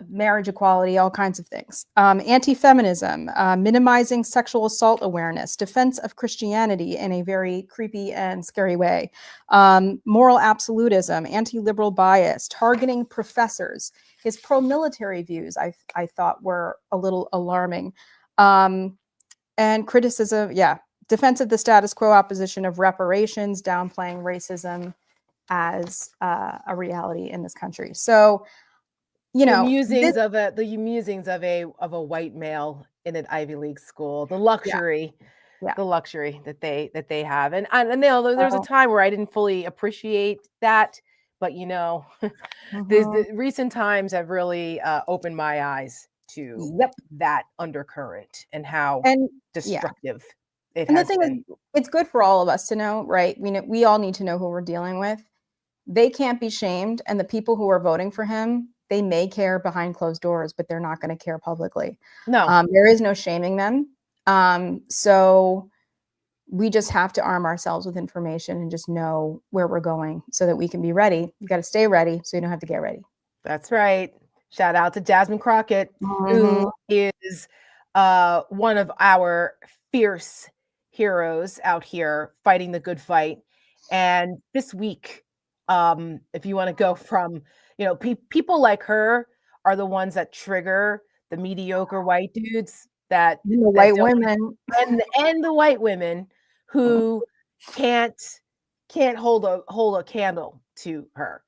marriage equality, all kinds of things. Anti-feminism, minimizing sexual assault awareness, defense of Christianity in a very creepy and scary way, moral absolutism, anti-liberal bias, targeting professors. His pro-military views, I thought, were a little alarming. And criticism, defense of the status quo, opposition of reparations, downplaying racism as a reality in this country. So, you know, the musings of a white male in an Ivy League school, the luxury that they have, and there's a time where I didn't fully appreciate that, but you know, the recent times have really opened my eyes to that undercurrent and how destructive it has been. And the thing is, it's good for all of us to know, right? We all need to know who we're dealing with. They can't be shamed, and the people who are voting for him, they may care behind closed doors, but they're not going to care publicly. No, there is no shaming them. So we just have to arm ourselves with information and just know where we're going so that we can be ready. You got to stay ready so you don't have to get ready. That's right. Shout out to Jasmine Crockett, who is one of our fierce heroes out here fighting the good fight. And this week, if you want to go from, you know, people like her are the ones that trigger the mediocre white dudes and the white women who can't hold a candle to her.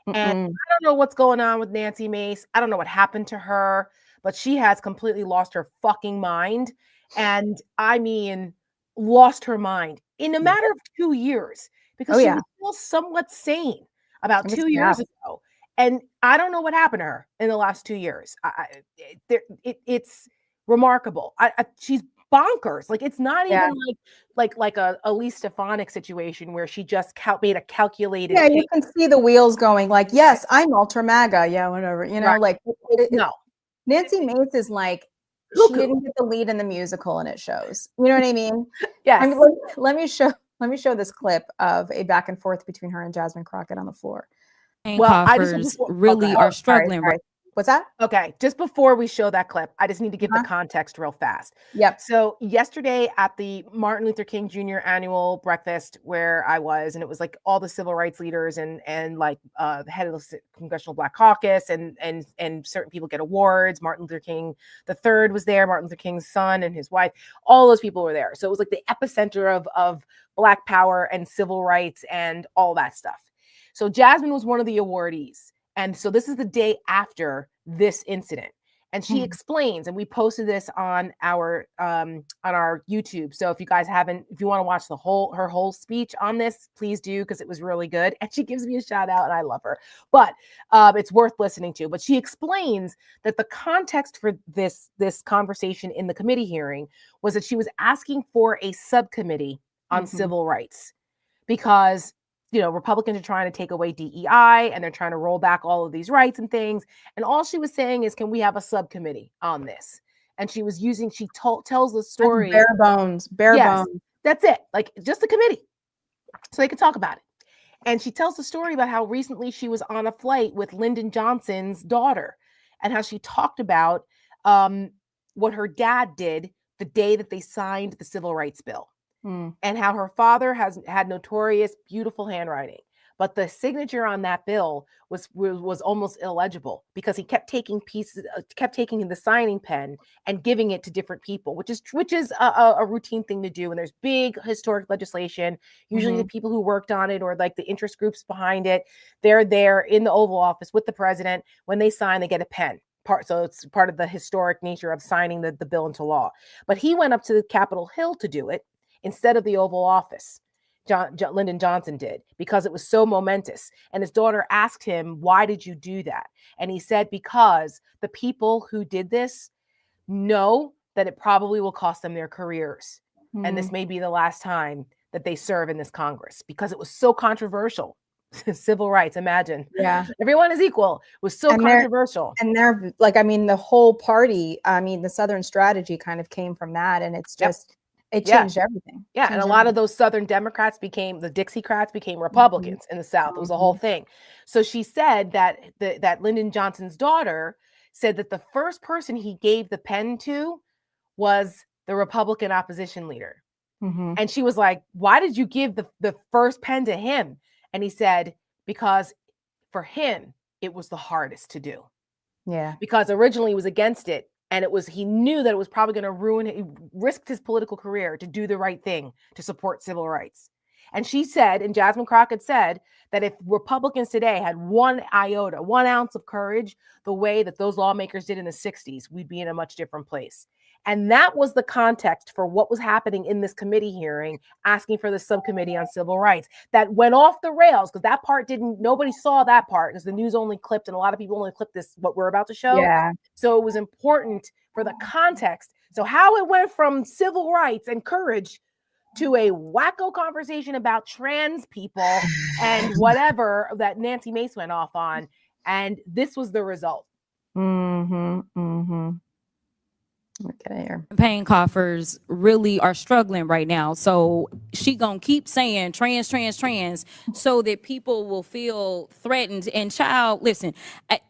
And I don't know what's going on with Nancy Mace. I don't know what happened to her, but she has completely lost her fucking mind. And I mean, lost her mind in a matter of 2 years, because she was still somewhat sane about 2 years ago. And I don't know what happened to her in the last 2 years. It's remarkable. She's bonkers. Like, it's not even like a Elise Stefanik situation where she just made a calculated. Yeah, you can see the wheels going. Like, yes, I'm ultra MAGA. Yeah, whatever. You know, like no. Nancy Mace is like, she didn't get the lead in the musical, and it shows. You know what I mean? Yes. I mean, let me show Let me show this clip of a back and forth between her and Jasmine Crockett on the floor. Well, I just really are struggling. Sorry. What's that? Okay, just before we show that clip, I just need to give the context real fast. Yep. So yesterday at the Martin Luther King Jr. annual breakfast where I was, and it was like all the civil rights leaders and like the head of the Congressional Black Caucus and certain people get awards. Martin Luther King III was there, Martin Luther King's son and his wife. All those people were there. So it was like the epicenter of Black power and civil rights and all that stuff. So Jasmine was one of the awardees. And so this is the day after this incident. And she explains, and we posted this on our YouTube. So if you guys if you want to watch her whole speech on this, please do, because it was really good. And she gives me a shout out and I love her, but it's worth listening to. But she explains that the context for this conversation in the committee hearing was that she was asking for a subcommittee on civil rights because Republicans are trying to take away DEI and they're trying to roll back all of these rights and things. And all she was saying is, can we have a subcommittee on this? And she tells the story. Bare bones. That's it. Like just a committee so they could talk about it. And she tells the story about how recently she was on a flight with Lyndon Johnson's daughter and how she talked about what her dad did the day that they signed the civil rights bill. And how her father had notorious, beautiful handwriting, but the signature on that bill was almost illegible because he kept taking the signing pen and giving it to different people, which is a routine thing to do. And there's big historic legislation. Usually the people who worked on it or like the interest groups behind it, they're there in the Oval Office with the president. When they sign, they get a pen. So it's part of the historic nature of signing the bill into law. But he went up to the Capitol Hill to do it instead of the Oval Office. Lyndon Johnson did, because it was so momentous. And his daughter asked him, why did you do that? And he said, because the people who did this know that it probably will cost them their careers. And this may be the last time that they serve in this Congress, because it was so controversial. Civil rights, imagine. Yeah. Everyone is equal. It was so controversial. And they're like, the whole party, the Southern strategy kind of came from that. And it's just, it changed everything. Yeah. And a lot of those Southern Democrats the Dixiecrats became Republicans in the South. It was a whole thing. So she said that Lyndon Johnson's daughter said that the first person he gave the pen to was the Republican opposition leader. And she was like, why did you give the first pen to him? And he said, because for him, it was the hardest to do. Yeah. Because originally he was against it. And he knew that it was probably going to he risked his political career to do the right thing, to support civil rights. And she said, and Jasmine Crockett said, that if Republicans today had 1 ounce of courage, the way that those lawmakers did in the 60s, we'd be in a much different place. And that was the context for what was happening in this committee hearing, asking for the subcommittee on civil rights. That went off the rails because that part nobody saw that part because the news only clipped, and a lot of people only clipped what we're about to show. Yeah. So it was important for the context. So how it went from civil rights and courage to a wacko conversation about trans people and whatever that Nancy Mace went off on. And this was the result. Look at here. Campaign coffers really are struggling right now. So she gonna keep saying trans so that people will feel threatened. And child, listen, I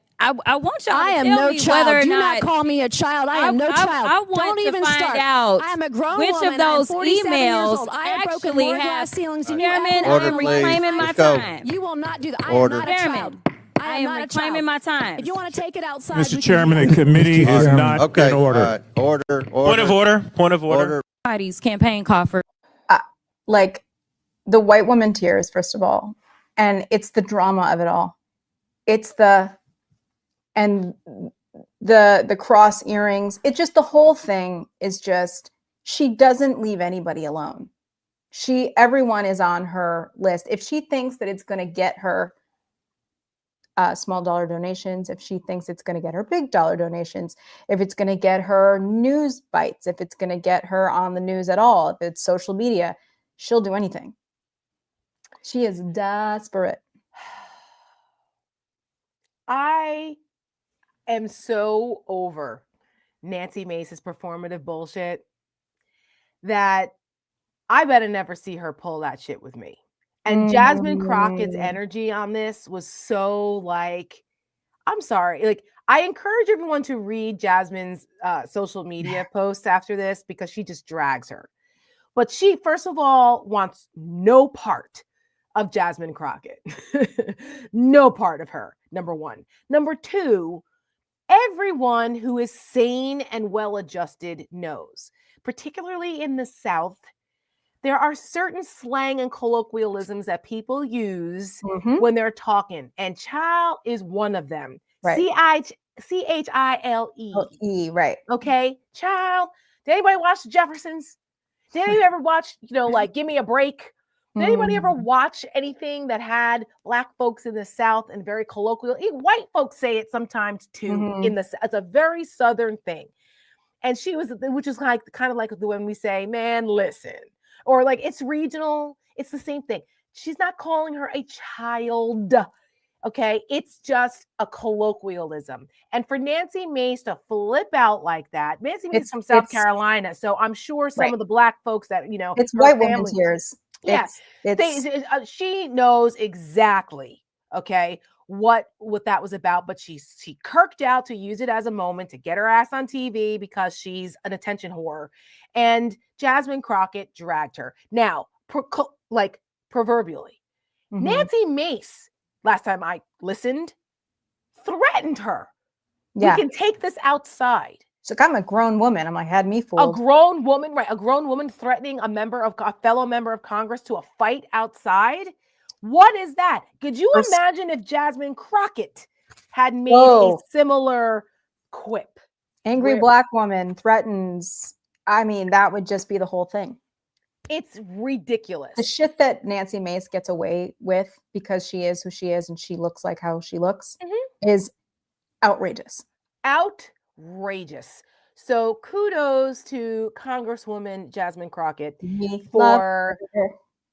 want y'all to tell me whether or Do not call me a child. I am no child. I want Don't to even find start. out I am a grown which woman. of those I'm 47 years emails old. I have broken actually more have. glass ceilings than you Chairman, ever I will. am reclaiming my Let's go. time. You will not do that. I Order. am not a child. I am reclaiming my time. If you want to take it outside, Mr. Chairman, the committee is not Okay. in order. Order. Point of order. Point of order. Everybody's campaign coffer. Like the white woman tears, first of all, and it's the drama of it all. It's the cross earrings. It just, the whole thing is just, she doesn't leave anybody alone. Everyone is on her list. If she thinks that it's going to get her small dollar donations, if she thinks it's going to get her big dollar donations, if it's going to get her news bites, if it's going to get her on the news at all, if it's social media, she'll do anything. She is desperate. I am so over Nancy Mace's performative bullshit that I better never see her pull that shit with me. And Jasmine Crockett's energy on this was so like, I'm sorry. Like, I encourage everyone to read Jasmine's social media posts after this because she just drags her. But she, first of all, wants no part of Jasmine Crockett. No part of her, number one. Number two, everyone who is sane and well-adjusted knows, particularly in the South, there are certain slang and colloquialisms that people use when they're talking, and child is one of them. Right. Chile. Right. Okay, child. Did anybody watch The Jeffersons? Did anybody ever watch, like Give Me a Break? Did anybody ever watch anything that had Black folks in the South and very colloquial? Even white folks say it sometimes too. It's a very Southern thing. And she was, which is like kind of like when we say, man, listen, or like it's regional. It's the same thing. She's not calling her a child. Okay, it's just a colloquialism. And for Nancy Mace to flip out like that, Nancy Mace is from South Carolina, so I'm sure some of the Black folks that it's white woman tears. Yes, she knows exactly. Okay, what that was about, but she kirked out to use it as a moment to get her ass on TV because she's an attention whore, and Jasmine Crockett dragged her. Now, proverbially, Nancy Mace, last time I listened, threatened her. Yeah. We can take this outside. So I'm a grown woman. I'm like, had me fooled. A grown woman, right? A grown woman threatening a fellow member of Congress to a fight outside. What is that? Could you imagine if Jasmine Crockett had made a similar quip? Angry Black woman threatens. I mean, that would just be the whole thing. It's ridiculous. The shit that Nancy Mace gets away with because she is who she is and she looks like how she looks is outrageous. Outrageous. So kudos to Congresswoman Jasmine Crockett for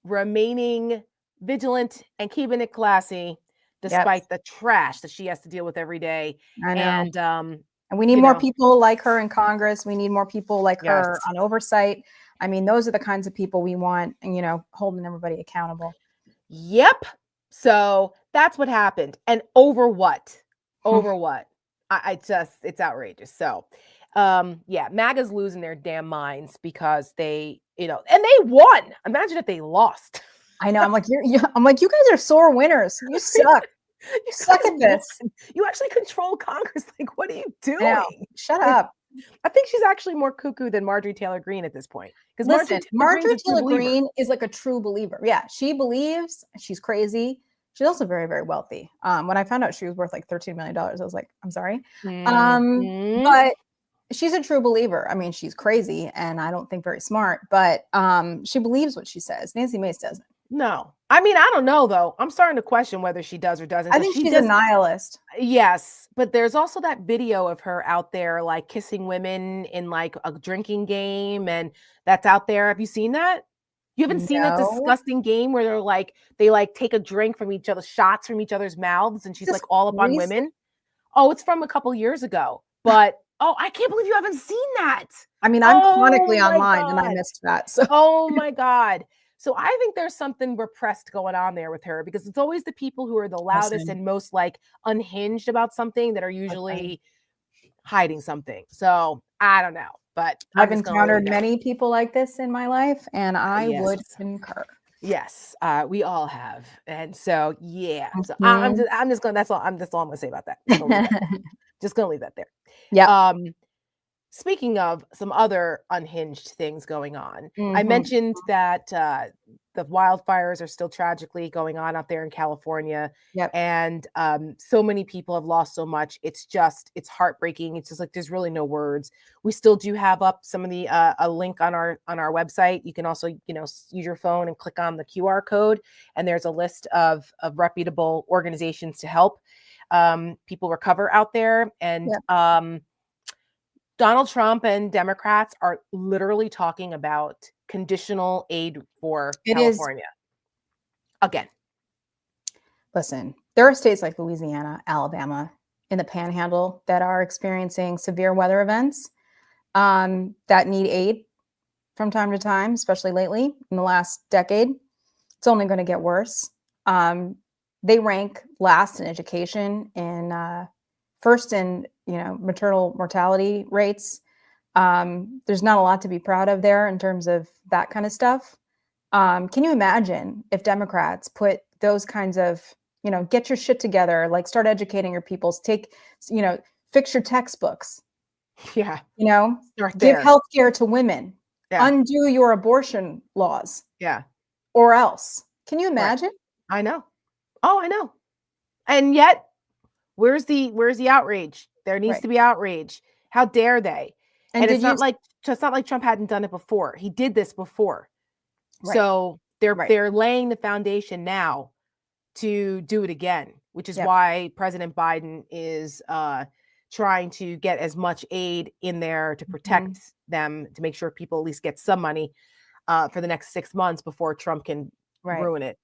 remaining vigilant and keeping it classy despite the trash that she has to deal with every day. I know. And we need more people like her in Congress. We need more people like her on oversight. I mean, those are the kinds of people we want, and holding everybody accountable. Yep. So that's what happened. And over what? Over what? It's outrageous. So MAGA's losing their damn minds because they, and they won. Imagine if they lost. I know. I'm like, you guys are sore winners. You suck. You suck at this. You actually control Congress. Like, what are you doing? Shut up. I think she's actually more cuckoo than Marjorie Taylor Greene at this point. Because Marjorie Taylor Greene is like a true believer. Yeah, she believes. She's crazy. She's also very, very wealthy. When I found out she was worth like $13 million, I was like, I'm sorry. But she's a true believer. I mean, she's crazy and I don't think very smart, but she believes what she says. Nancy Mace doesn't. No. I mean, I don't know, though. I'm starting to question whether she does or doesn't. I think she's a nihilist. Yes. But there's also that video of her out there, like, kissing women in, like, a drinking game. And that's out there. Have you seen that? You haven't seen that disgusting game where they take a drink from each other, shots from each other's mouths, and she's like all up on women? Oh, it's from a couple years ago. But, I can't believe you haven't seen that. I mean, I'm chronically online and I missed that. So. Oh, my God. So I think there's something repressed going on there with her because it's always the people who are the loudest and most like unhinged about something that are usually hiding something. So I don't know, but I've encountered many people like this in my life and I would concur. Yes, we all have. And so, so I'm just going, that's all I'm going to say about that. Just going to leave that there. Yeah. Speaking of some other unhinged things going on, I mentioned that the wildfires are still tragically going on out there in California. Yep. And so many people have lost so much. It's heartbreaking. It's just like there's really no words. We still do have up some of the a link on our website. You can also use your phone and click on the QR code, and there's a list of reputable organizations to help people recover out there. And Donald Trump and Democrats are literally talking about conditional aid for California. Again. Listen, there are states like Louisiana, Alabama, in the Panhandle that are experiencing severe weather events that need aid. from time to time, especially lately in the last decade. It's only going to get worse. They rank last in education and first in maternal mortality rates. There's not a lot to be proud of there in terms of that kind of stuff. Can you imagine if Democrats put those kinds of, get your shit together, like start educating your people, fix your textbooks. Yeah. Give health care to women, undo your abortion laws. Yeah. Or else. Can you imagine? Right. I know. Oh, I know. And yet, where's the outrage? There needs to be outrage. How dare they? And it's not like Trump hadn't done it before. He did this before. Right. So they're laying the foundation now to do it again, which is why President Biden is trying to get as much aid in there to protect them, to make sure people at least get some money for the next 6 months before Trump can ruin it.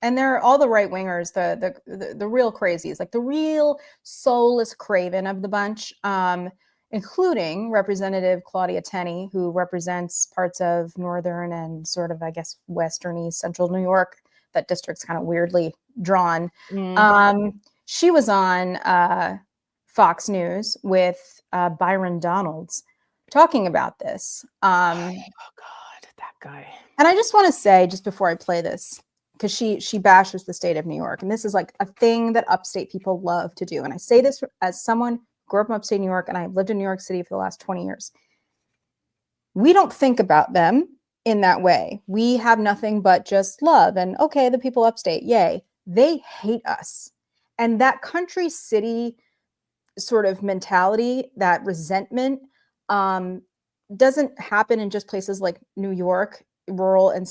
And they're all the right wingers, the real crazies, like the real soulless craven of the bunch, including Representative Claudia Tenney, who represents parts of northern and sort of, I guess, western, east, central New York. That district's kind of weirdly drawn. She was on Fox News with Byron Donalds talking about this. Oh God, that guy. And I just want to say, just before I play this, because she bashes the state of New York, and this is like a thing that upstate people love to do. And I say this as someone who grew up in upstate New York, and I've lived in New York City for the last 20 years. We don't think about them in that way. We have nothing but just love and, okay, the people upstate, yay. They hate us. And that country city sort of mentality, that resentment, doesn't happen in just places like New York, rural and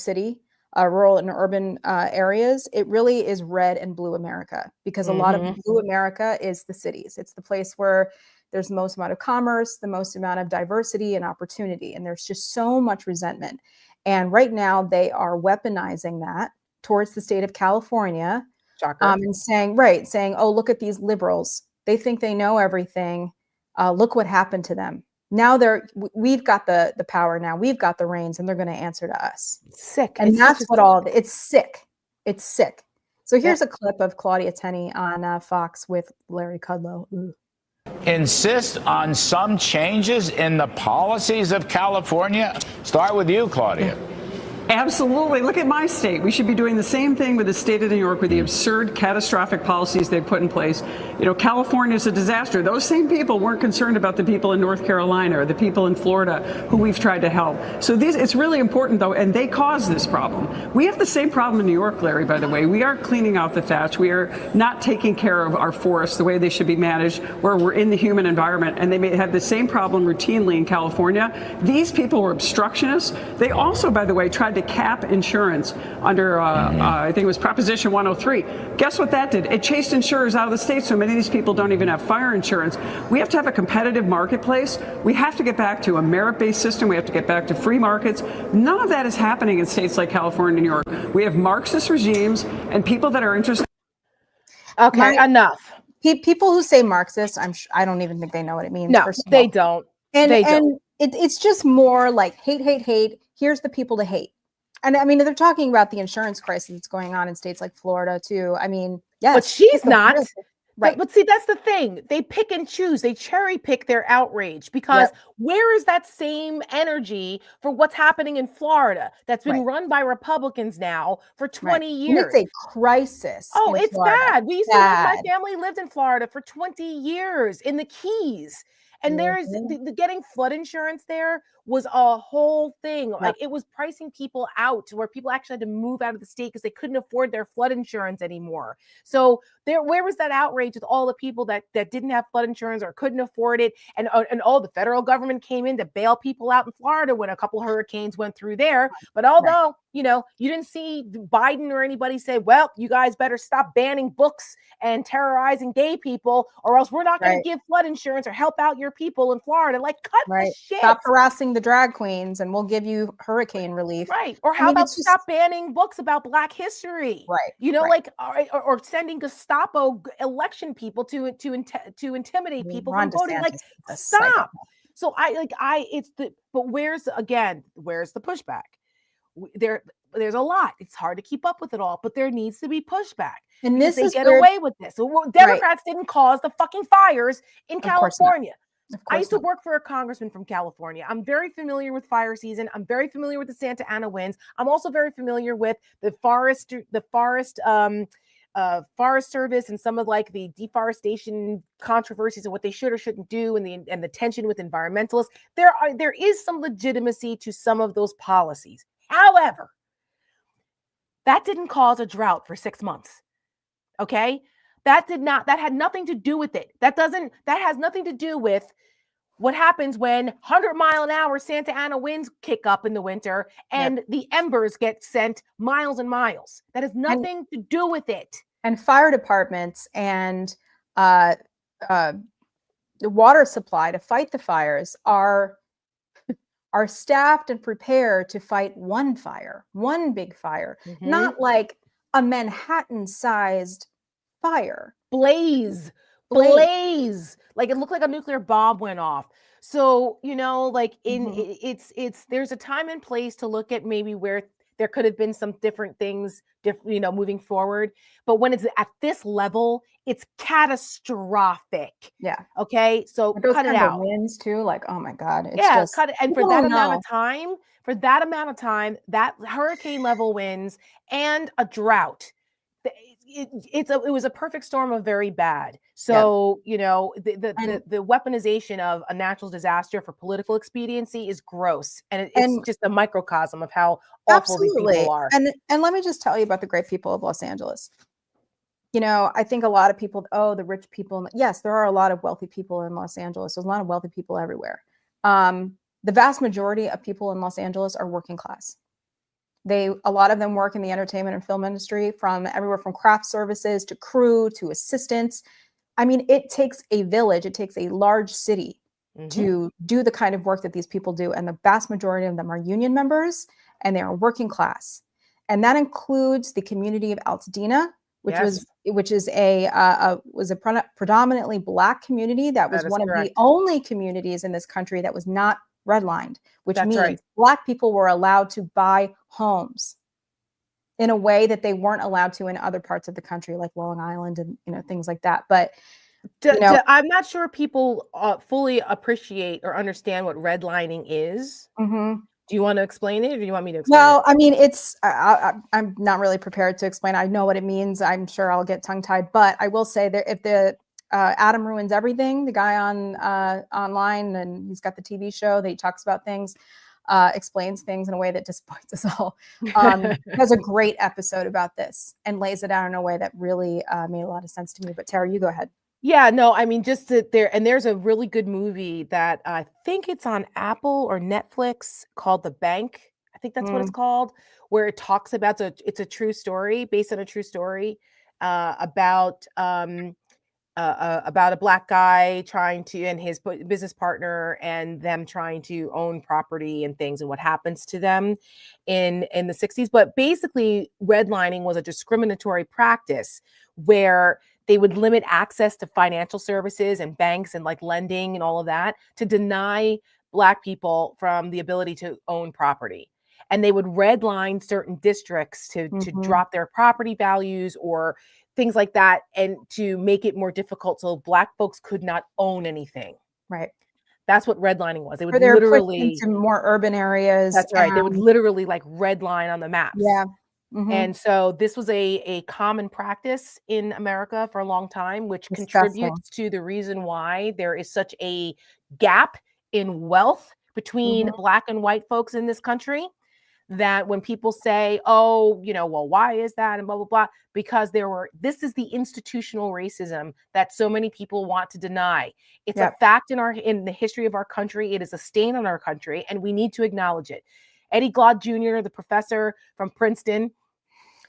urban areas. It really is red and blue America, because a lot of blue America is the cities. It's the place where there's the most amount of commerce, the most amount of diversity and opportunity. And there's just so much resentment. And right now they are weaponizing that towards the state of California. And saying, oh, look at these liberals. They think they know everything. Look what happened to them. Now we've got the power now. We've got the reins, and they're going to answer to us. It's sick. And it's sick. It's sick. So here's a clip of Claudia Tenney on Fox with Larry Kudlow. Insist on some changes in the policies of California? Start with you, Claudia. Absolutely. Look at my state. We should be doing the same thing with the state of New York with the absurd, catastrophic policies they've put in place. California is a disaster. Those same people weren't concerned about the people in North Carolina or the people in Florida who we've tried to help. So it's really important, though, and they caused this problem. We have the same problem in New York, Larry, by the way. We aren't cleaning out the thatch. We are not taking care of our forests the way they should be managed, where we're in the human environment, and they may have the same problem routinely in California. These people were obstructionists. They also, by the way, tried to cap insurance under, I think it was Proposition 103. Guess what that did? It chased insurers out of the state, so many of these people don't even have fire insurance. We have to have a competitive marketplace. We have to get back to a merit-based system. We have to get back to free markets. None of that is happening in states like California and New York. We have Marxist regimes and people that are interested. Okay, enough. People who say Marxist, I don't even think they know what it means. No, they don't. And it's just more like hate. Here's the people to hate. And I mean, they're talking about the insurance crisis that's going on in states like Florida too. I mean, yes. But she's not. Right. But see, that's the thing. They pick and choose. They cherry pick their outrage, because where is that same energy for what's happening in Florida that's been run by Republicans now for 20 years? And it's a crisis. Oh, it's Florida. Bad. We used to my family lived in Florida for 20 years in the Keys. And there's the getting flood insurance there was a whole thing. Like, it was pricing people out to where people actually had to move out of the state because they couldn't afford their flood insurance anymore. So where was that outrage with all the people that didn't have flood insurance or couldn't afford it? And all the federal government came in to bail people out in Florida when a couple hurricanes went through there. But although, you didn't see Biden or anybody say, well, you guys better stop banning books and terrorizing gay people, or else we're not going to give flood insurance or help out your people in Florida. Like, cut the shit. Stop harassing the drag queens and we'll give you hurricane relief. Right. Or how about stop banning books about Black history? Right. Like, or sending Gestapo election people to intimidate people from voting. Like, stop. So but where's the pushback? There's a lot. It's hard to keep up with it all, but there needs to be pushback. And because this they is get weird. away with this. So Democrats didn't cause the fucking fires in California. I used to work for a congressman from California. I'm very familiar with fire season. I'm very familiar with the Santa Ana winds. I'm also very familiar with the forest service and some of like the deforestation controversies and what they should or shouldn't do, and the tension with environmentalists. There is some legitimacy to some of those policies. However, that didn't cause a drought for 6 months. Okay? That had nothing to do with it. That has nothing to do with what happens when 100-mile-an-hour Santa Ana winds kick up in the winter and the embers get sent miles and miles. That has nothing to do with it. And fire departments and the water supply to fight the fires are staffed and prepared to fight one big fire, not like a Manhattan-sized fire. Blaze. Like it looked like a nuclear bomb went off. So, like there's a time and place to look at maybe where there could have been some different things, moving forward. But when it's at this level, it's catastrophic. Yeah. Okay. So cut it out. Winds too. Like, oh my God. It's just, cut it. And for that amount of time, that hurricane level winds and a drought, it was a perfect storm of very bad. So, the weaponization of a natural disaster for political expediency is gross. And it's just a microcosm of how awful these people are. And let me just tell you about the great people of Los Angeles. I think a lot of people, the rich people, yes, there are a lot of wealthy people in Los Angeles. There's a lot of wealthy people everywhere. The vast majority of people in Los Angeles are working class. A lot of them work in the entertainment and film industry, from everywhere from craft services to crew to assistants. I mean, it takes a village, it takes a large city to do the kind of work that these people do. And the vast majority of them are union members and they are working class. And that includes the community of Altadena, which was a predominantly Black community that was one of the only communities in this country that was not redlined, which means Black people were allowed to buy homes in a way that they weren't allowed to in other parts of the country, like Long Island and things like that. But I'm not sure people fully appreciate or understand what redlining is. Do you want to explain it, or do you want me to explain it? I mean, I'm not really prepared to explain. I know what it means. I'm sure I'll get tongue-tied, but I will say that if the Adam Ruins Everything, the guy on online, and he's got the TV show that he talks about things, explains things in a way that disappoints us all. Has a great episode about this and lays it out in a way that really made a lot of sense to me. But Tara, you go ahead. Yeah, no, I mean, just that there's a really good movie that I think it's on Apple or Netflix called The Bank. I think that's what it's called, where it talks about, it's a true story, based on a true story, about a Black guy and his business partner, and them trying to own property and things, and what happens to them in the 60s. But basically, redlining was a discriminatory practice where they would limit access to financial services and banks and like lending and all of that to deny Black people from the ability to own property. And they would redline certain districts to drop their property values or things like that, and to make it more difficult so Black folks could not own anything. Right. That's what redlining was. They would literally into more urban areas. That's right. They would literally like redline on the maps. Yeah. And so this was a common practice in America for a long time, which contributes to the reason why there is such a gap in wealth between Black and white folks in this country. That when people say, well, why is that? And blah, blah, blah, because this is the institutional racism that so many people want to deny. It's a fact in the history of our country. It is a stain on our country, and we need to acknowledge it. Eddie Glaude Jr., the professor from Princeton,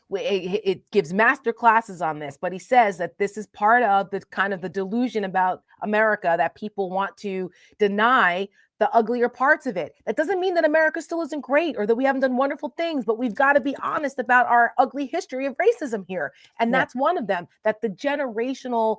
it gives master classes on this, but he says that this is part of the kind of the delusion about America, that people want to deny the uglier parts of it. That doesn't mean that America still isn't great or that we haven't done wonderful things, but we've got to be honest about our ugly history of racism here. And that's one of them, that the generational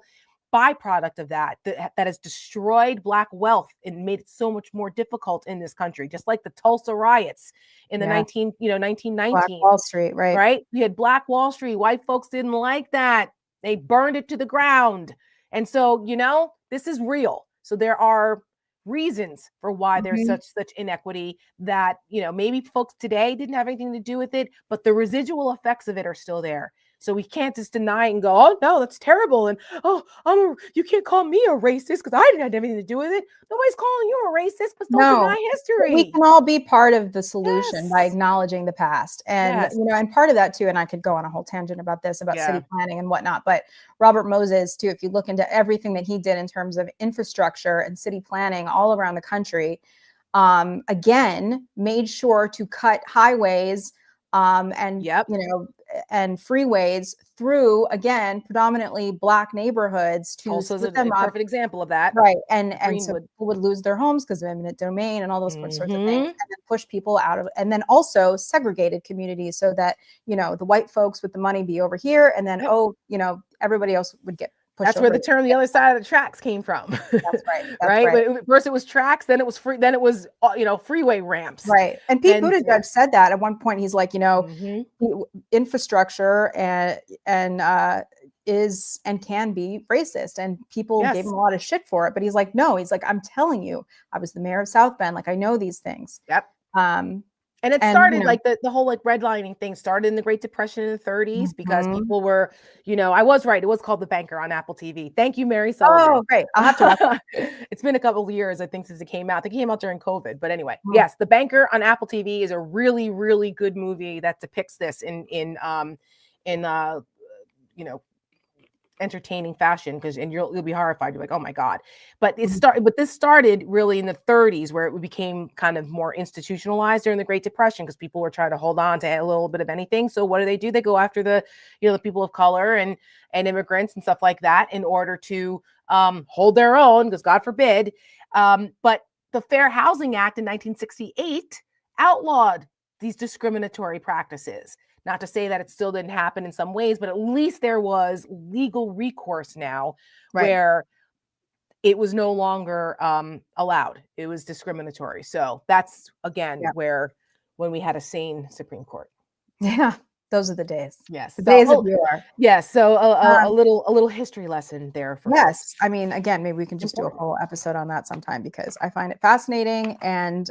byproduct of that has destroyed Black wealth and made it so much more difficult in this country, just like the Tulsa riots in the 1919. Black Wall Street, right? Right? We had Black Wall Street. White folks didn't like that. They burned it to the ground. And so, this is real. So there are reasons for why there's such inequity that, maybe folks today didn't have anything to do with it, but the residual effects of it are still there. So we can't just deny it and go, oh no, that's terrible. And you can't call me a racist because I didn't have anything to do with it. Nobody's calling you a racist, but don't deny history. We can all be part of the solution by acknowledging the past. And and part of that too, and I could go on a whole tangent about this, about city planning and whatnot, but Robert Moses too, if you look into everything that he did in terms of infrastructure and city planning all around the country, again, made sure to cut highways and freeways through, again, predominantly Black neighborhoods to Tulsa's a perfect example of that. Right. And so people would lose their homes because of eminent domain and all those sorts of things, and then push people out of, and then also segregated communities so that, the white folks with the money be over here, and then, everybody else would get pushed. That's where the term "the other side of the tracks" came from. That's right. Right. But first it was tracks, then it was free, then it was freeway ramps. Right. And Pete Buttigieg said that at one point. He's like, infrastructure and is and can be racist, and people gave him a lot of shit for it. But he's like, no, I'm telling you, I was the mayor of South Bend. Like, I know these things. Yep. And it started like the whole redlining thing started in the Great Depression in the 30s because people were, I was right. It was called The Banker on Apple TV. Thank you, Mary Sullivan. Oh, great. I'll have to watch it. It's been a couple of years, I think, since it came out. I think it came out during COVID. But anyway, yes, The Banker on Apple TV is a really, really good movie that depicts this in entertaining fashion, and you'll be horrified. You're like, oh my God. But this started really in the 30s, where it became kind of more institutionalized during the Great Depression because people were trying to hold on to a little bit of anything. So what do? They go after the people of color and immigrants and stuff like that in order to hold their own, because God forbid. But the Fair Housing Act in 1968 outlawed these discriminatory practices. Not to say that it still didn't happen in some ways, but at least there was legal recourse now where it was no longer allowed. It was discriminatory. So that's, again, when we had a sane Supreme Court. Yeah, those are the days. Yes. The days of yore. Yes. So a little history lesson there. For us. I mean, again, maybe we can just do a whole episode on that sometime, because I find it fascinating and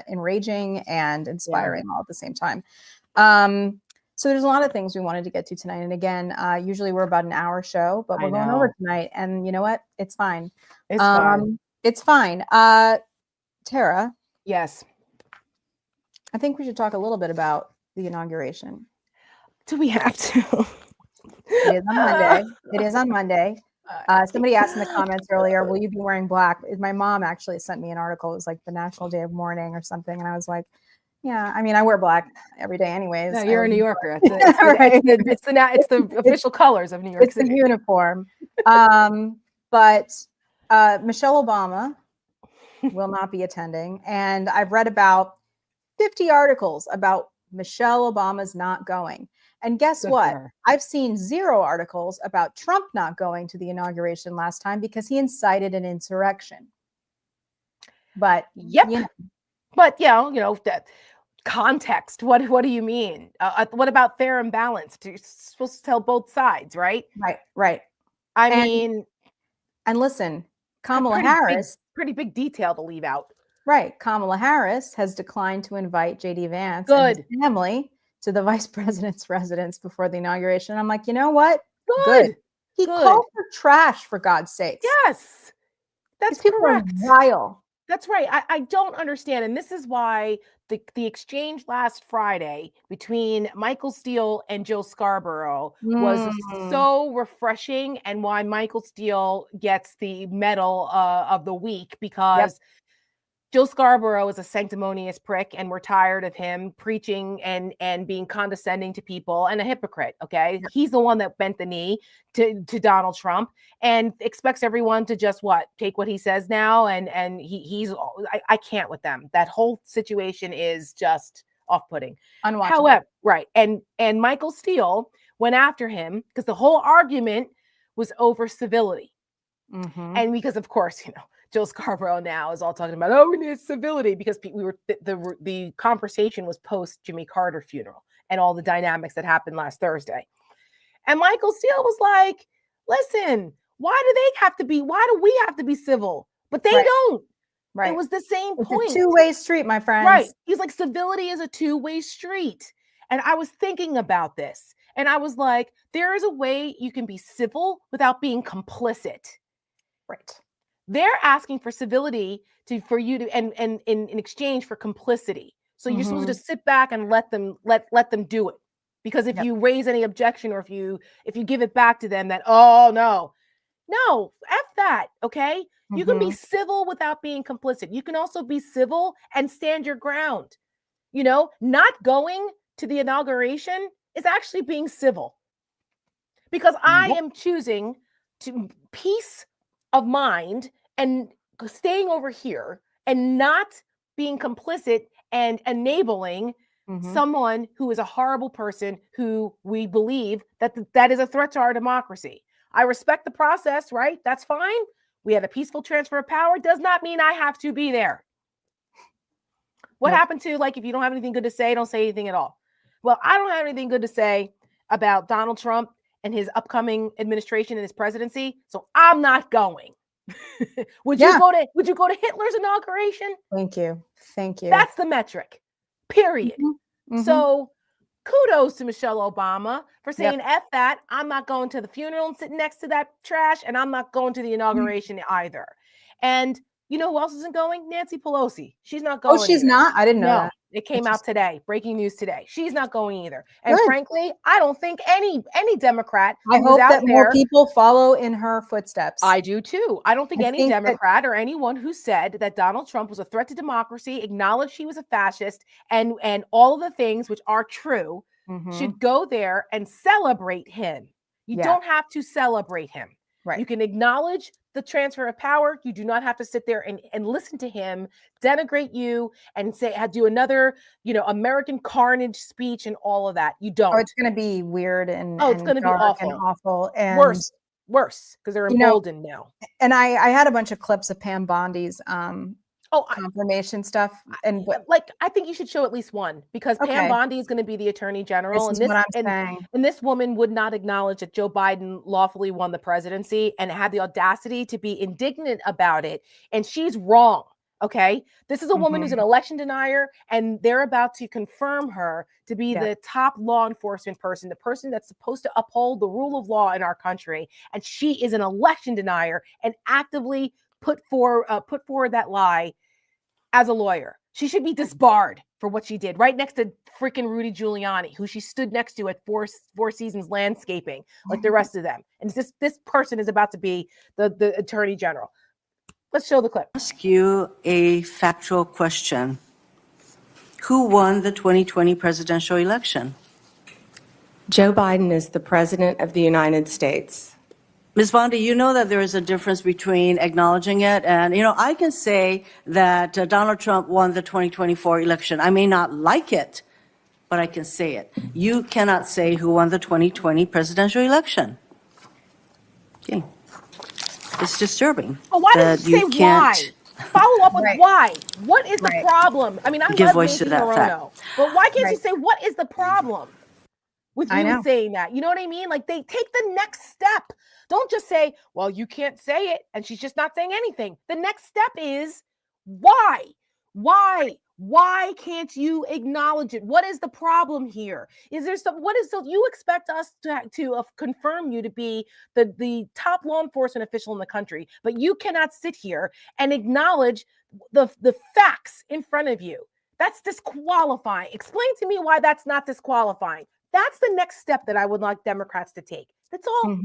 enraging and inspiring all at the same time. So there's a lot of things we wanted to get to tonight. And again, usually we're about an hour show, but we're going over tonight. And you know what? It's fine. It's fine. It's fine. Tara. Yes. I think we should talk a little bit about the inauguration. Do we have to? It is on Monday. It is on Monday. Somebody asked in the comments earlier, will you be wearing black? My mom actually sent me an article. It was like the National Day of Mourning or something. And I was like, yeah, I mean, I wear black every day anyways. No, you're a New Yorker. It's the official colors of New York City. It's the uniform. But Michelle Obama will not be attending. And I've read about 50 articles about Michelle Obama's not going. And guess what? I've seen 0 articles about Trump not going to the inauguration last time because he incited an insurrection. But but that context. What do you mean? What about fair and balanced? You're supposed to tell both sides, right? Right. I mean, and listen, Kamala Harris, pretty big detail to leave out. Right. Kamala Harris has declined to invite JD Vance and his family to the vice president's residence before the inauguration. I'm like, you know what? Good. He called for trash, for God's sakes. Yes, that's correct. Vile. That's right. I don't understand. And this is why the exchange last Friday between Michael Steele and Joe Scarborough was so refreshing, and why Michael Steele gets the medal of the week, because Joe Scarborough is a sanctimonious prick, and we're tired of him preaching and being condescending to people, and a hypocrite. Okay. He's the one that bent the knee to Donald Trump and expects everyone to just take what he says now. And I can't with them. That whole situation is just off-putting. Unwatchable. However, right. And Michael Steele went after him because the whole argument was over civility. And because, of course, Jill Scarborough now is all talking about, oh, we need civility, because the conversation was post Jimmy Carter funeral and all the dynamics that happened last Thursday. And Michael Steele was like, listen, why do we have to be civil? But they don't. Right. It was the same point. It's a two-way street, my friends. Right. He's like, civility is a two-way street. And I was thinking about this, and I was like, there is a way you can be civil without being complicit. Right. They're asking for civility for you to, and in exchange for complicity. So you're supposed to just sit back and let them do it. Because if you raise any objection, or if you give it back to them, that, oh no, F that, okay? You can be civil without being complicit. You can also be civil and stand your ground. Not going to the inauguration is actually being civil. Because I am choosing to peace of mind and staying over here and not being complicit and enabling someone who is a horrible person who we believe that is a threat to our democracy. I respect the process, right? That's fine. We had a peaceful transfer of power. Does not mean I have to be there. What happened to, like, if you don't have anything good to say, don't say anything at all? Well, I don't have anything good to say about Donald Trump and his upcoming administration and his presidency, so I'm not going. Would you go to Hitler's inauguration? Thank you. That's the metric. Period. So kudos to Michelle Obama for saying, F that. I'm not going to the funeral and sitting next to that trash, and I'm not going to the inauguration either. And you know who else isn't going? Nancy Pelosi. She's not going. Oh, she's not? I didn't know that. It came out today. Breaking news today. She's not going either. And frankly, I don't think any Democrat. I hope that more people follow in her footsteps. I do too. I don't think any Democrat or anyone who said that Donald Trump was a threat to democracy, acknowledged he was a fascist, and all of the things which are true, should go there and celebrate him. You don't have to celebrate him. Right. You can acknowledge the transfer of power. You do not have to sit there and listen to him denigrate you and do another, American carnage speech and all of that. You don't. Oh, it's going to be weird and it's going to be awful and worse because they're emboldened now. And I had a bunch of clips of Pam Bondi's confirmation stuff, and I think you should show at least one, because Pam Bondi is going to be the attorney general, and this woman would not acknowledge that Joe Biden lawfully won the presidency and had the audacity to be indignant about it, and she's wrong. Okay, this is a woman who's an election denier, and they're about to confirm her to be the top law enforcement person, the person that's supposed to uphold the rule of law in our country, and she is an election denier and actively put forward that lie as a lawyer. She should be disbarred for what she did, right next to freaking Rudy Giuliani, who she stood next to at Four Seasons Landscaping, like the rest of them. And this person is about to be the attorney general. Let's show the clip. Ask you a factual question. Who won the 2020 presidential election? Joe Biden is the president of the United States. Ms. Bondi, you know that there is a difference between acknowledging it and, I can say that Donald Trump won the 2024 election. I may not like it, but I can say it. You cannot say who won the 2020 presidential election. Okay. It's disturbing. Oh, why did you say why? Follow up with why. What is the problem? I mean, I give love voice Nancy to that Morono, but why can't you say what is the problem with I you know. saying that? You know what I mean? Like, they take the next step. Don't just say, well, you can't say it, and she's just not saying anything. The next step is why? Why can't you acknowledge it? What is the problem here? You expect us to confirm you to be the top law enforcement official in the country, but you cannot sit here and acknowledge the facts in front of you. That's disqualifying. Explain to me why that's not disqualifying. That's the next step that I would like Democrats to take. That's all.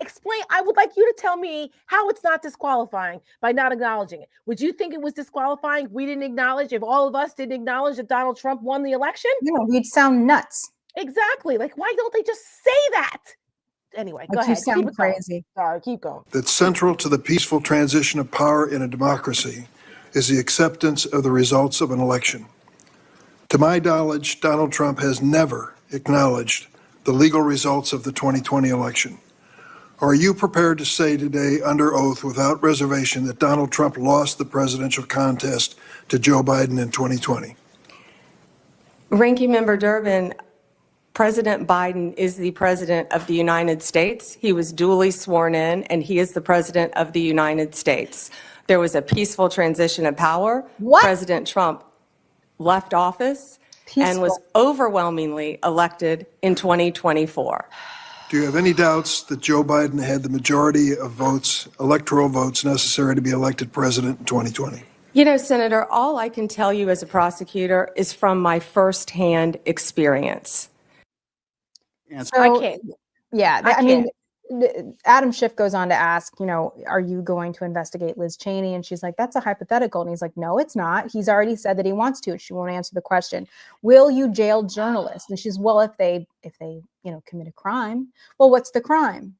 Explain. I would like you to tell me how it's not disqualifying by not acknowledging it. Would you think it was disqualifying if we didn't acknowledge, if all of us didn't acknowledge that Donald Trump won the election? Yeah, we'd sound nuts. Exactly. Like, why don't they just say that? Anyway, go ahead. You sound crazy. Sorry, keep going. That central to the peaceful transition of power in a democracy is the acceptance of the results of an election. To my knowledge, Donald Trump has never acknowledged the legal results of the 2020 election. Are you prepared to say today under oath without reservation that Donald Trump lost the presidential contest to Joe Biden in 2020? Ranking Member Durbin, President Biden is the President of the United States. He was duly sworn in, and he is the President of the United States. There was a peaceful transition of power. What? President Trump left office and was overwhelmingly elected in 2024. Do you have any doubts that Joe Biden had the majority of votes, electoral votes necessary to be elected president in 2020? You know, Senator, all I can tell you as a prosecutor is from my firsthand experience. So, I can't. Yeah, I I mean, can't. Adam Schiff goes on to ask, you know, are you going to investigate Liz Cheney? And she's like, that's a hypothetical. And he's like, no, it's not. He's already said that he wants to. She won't answer the question. Will you jail journalists? And she's, well, if they, you know, commit a crime, well, what's the crime?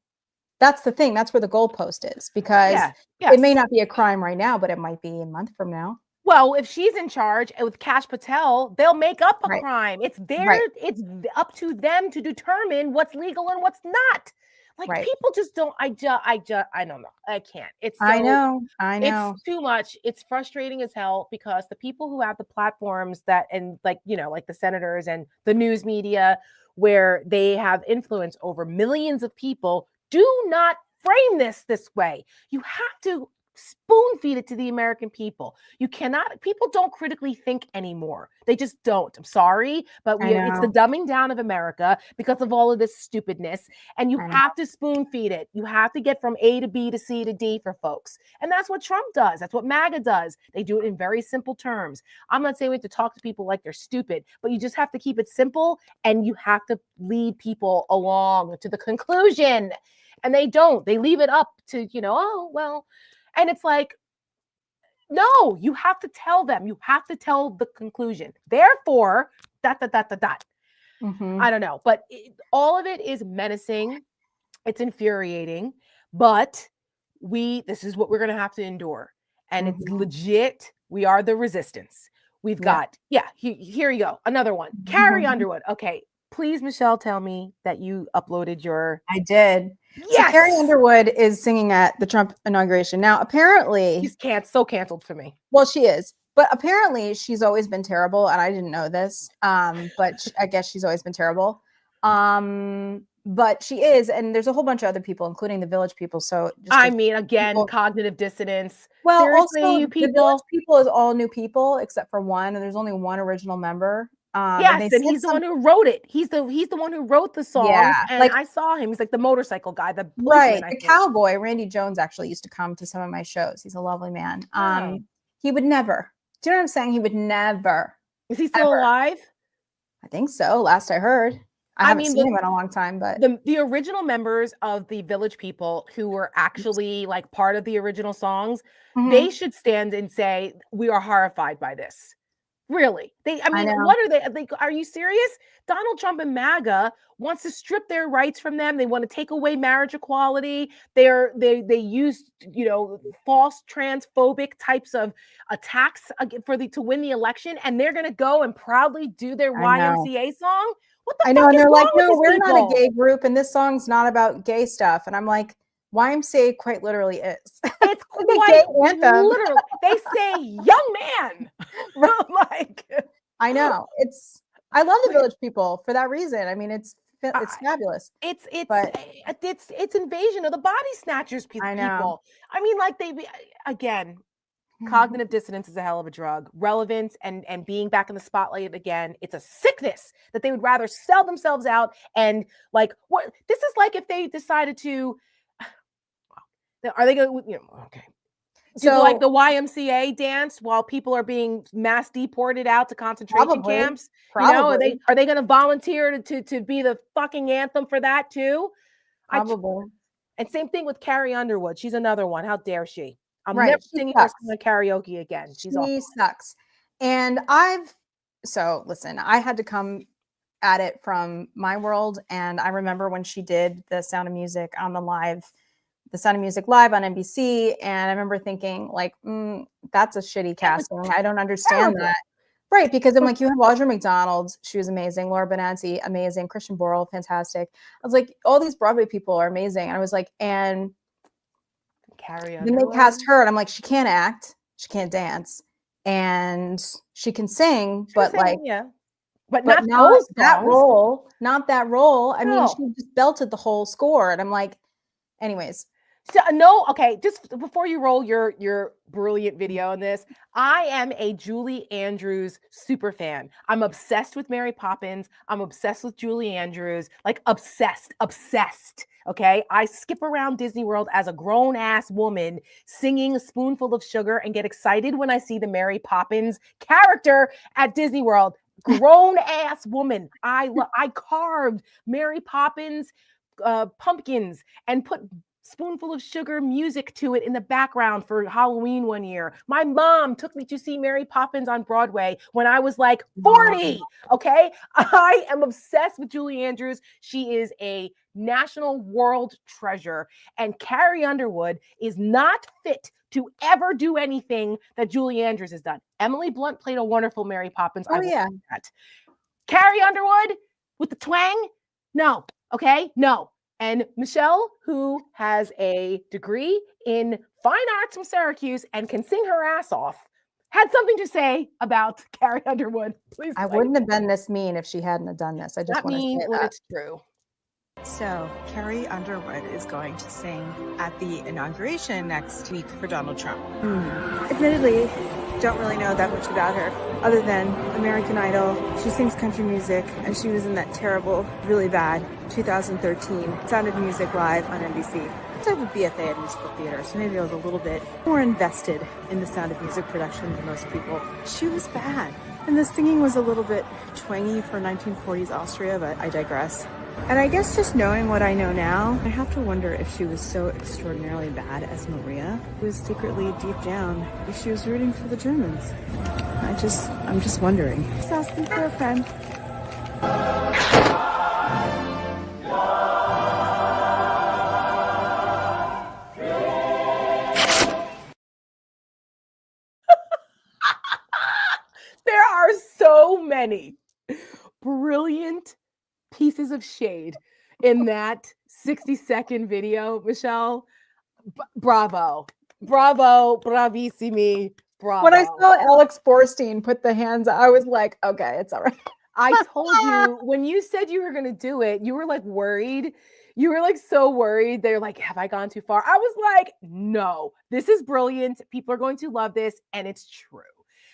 That's the thing. That's where the goalpost is, because it may not be a crime right now, but it might be a month from now. Well, if she's in charge with Kash Patel, they'll make up a crime. It's it's up to them to determine what's legal and what's not. Like people just don't. I don't know. I can't. It's. I know. It's too much. It's frustrating as hell because the people who have the platforms that, and like, you know, like the senators and the news media, where they have influence over millions of people, do not frame this way. You have to spoon feed it to the American people. You cannot, people don't critically think anymore. They just don't. I'm sorry, but it's the dumbing down of America because of all of this stupidness. And you have to spoon feed it. You have to get from A to B to C to D for folks. And that's what Trump does. That's what MAGA does. They do it in very simple terms. I'm not saying we have to talk to people like they're stupid, but you just have to keep it simple and you have to lead people along to the conclusion. And they don't. They leave it up to, you know, oh, well. And it's like, no, you have to tell them. You have to tell the conclusion. Therefore, ... I don't know. But all of it is menacing. It's infuriating. But this is what we're going to have to endure. And it's legit. We are the resistance. We've got, here you go. Another one. Carrie Underwood. Okay. Please, Michelle, tell me that you uploaded your... I did. Yes! So Carrie Underwood is singing at the Trump inauguration. Now, apparently... She's so canceled for me. Well, she is. But apparently, she's always been terrible, and I didn't know this. But I guess she's always been terrible. But she is, and there's a whole bunch of other people, including the Village people. So I mean, again, cognitive dissonance. Well, seriously, also, you people. The Village people is all new people except for one, and there's only one original member. Yes, and he's the one who wrote it. He's the one who wrote the songs. Yeah, and like, I saw him. He's like the motorcycle guy, the policeman, right. I The think. cowboy, Randy Jones, actually used to come to some of my shows. He's a lovely man. He would never. Do you know what I'm saying? He would never. Is he still alive? I think so. Last I heard. I haven't seen him in a long time, but the original members of the Village people who were actually like part of the original songs, they should stand and say, we are horrified by this. Really? What are they? Like, are you serious? Donald Trump and MAGA wants to strip their rights from them. They want to take away marriage equality. They use, you know, false transphobic types of attacks to win the election, and they're gonna go and proudly do their YMCA song. What the fuck know, and is they're like, wrong with no, these we're people? not a gay group, and this song's not about gay stuff. And I'm like, YMCA quite literally is. It's quite literally. They say young man. Like, I know. I love the Village people for that reason. I mean, it's fabulous. It's invasion of the body snatchers people. I know. I mean, like cognitive dissonance is a hell of a drug. Relevance and being back in the spotlight again, it's a sickness that they would rather sell themselves out. And like, what this is like if they decided to. Are they going to, okay. So like the YMCA dance while people are being mass deported out to concentration camps? Probably. Are they going to volunteer to be the fucking anthem for that too? Probably. And same thing with Carrie Underwood. She's another one. How dare she? I'm never singing her karaoke again. She sucks. And listen, I had to come at it from my world. And I remember when she did the Sound of Music on the Sound of Music live on NBC. And I remember thinking like, that's a shitty casting. I don't understand that. Right, because I'm like, you have Audra McDonald, she was amazing. Laura Benanti, amazing. Christian Borle, fantastic. I was like, all these Broadway people are amazing. And I was like, and Carrie then they cast her, and I'm like, she can't act, she can't dance, and she can sing, but like, but not not those that songs. role, not that role. I mean, No. she just belted the whole score, and I'm like, anyways. So, no, okay, just before you roll your brilliant video on this, I am a Julie Andrews super fan. I'm obsessed with Mary Poppins. I'm obsessed with Julie Andrews, like obsessed. Okay, I skip around Disney World as a grown-ass woman singing A Spoonful of Sugar and get excited when I see the Mary Poppins character at Disney World. Grown-ass woman. I carved Mary Poppins pumpkins and put Spoonful of Sugar music to it in the background for Halloween one year. My mom took me to see Mary Poppins on Broadway when I was like 40. Okay. I am obsessed with Julie Andrews. She is a national world treasure. And Carrie Underwood is not fit to ever do anything that Julie Andrews has done. Emily Blunt played a wonderful Mary Poppins. Oh, yeah. That. Carrie Underwood with the twang? No. Okay. No. And Michelle, who has a degree in fine arts from Syracuse and can sing her ass off, had something to say about Carrie Underwood. Please. I wouldn't have been this mean if she hadn't have done this. I just want to say when that. it's true. So, Carrie Underwood is going to sing at the inauguration next week for Donald Trump. Admittedly, don't really know that much about her, other than American Idol. She sings country music, and she was in that terrible, really bad 2013 Sound of Music Live on NBC. I have a BFA in musical theater, so maybe I was a little bit more invested in the Sound of Music production than most people. She was bad, and the singing was a little bit twangy for 1940s Austria, but I digress. And I guess just knowing what I know now, I have to wonder if she was so extraordinarily bad as Maria, was secretly deep down, if she was rooting for the Germans. I'm just wondering. Just asking for a friend. There are so many brilliant pieces of shade in that 60-second video, Michelle. Bravo, bravissimi, bravo. When I saw Alex Borstein put the hands, I was like, okay, it's all right. I told you, when you said you were going to do it, you were like worried. You were like so worried. They're like, have I gone too far? I was like, no, this is brilliant. People are going to love this. And it's true.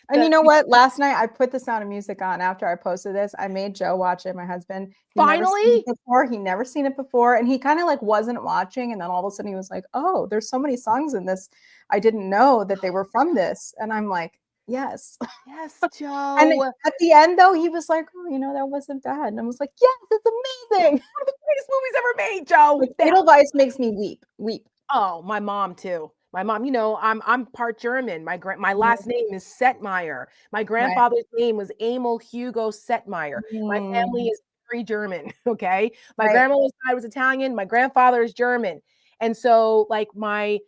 And you know what? Last night I put the Sound of Music on after I posted this. I made Joe watch it, my husband. He'd never seen it before. And he kind of like wasn't watching. And then all of a sudden he was like, oh, there's so many songs in this. I didn't know that they were from this. And I'm like, yes. Yes, Joe. And at the end though, he was like, oh, you know, that wasn't bad. And I was like, yes, it's amazing. One of the greatest movies ever made, Joe. Like, Edelweiss makes me weep. Oh, my mom too. My mom, you know, I'm part German. My last name is Settmeyer. My grandfather's name was Emil Hugo Settmeyer. My family is very German. Okay, my grandmother's side was Italian. My grandfather is German, and so like my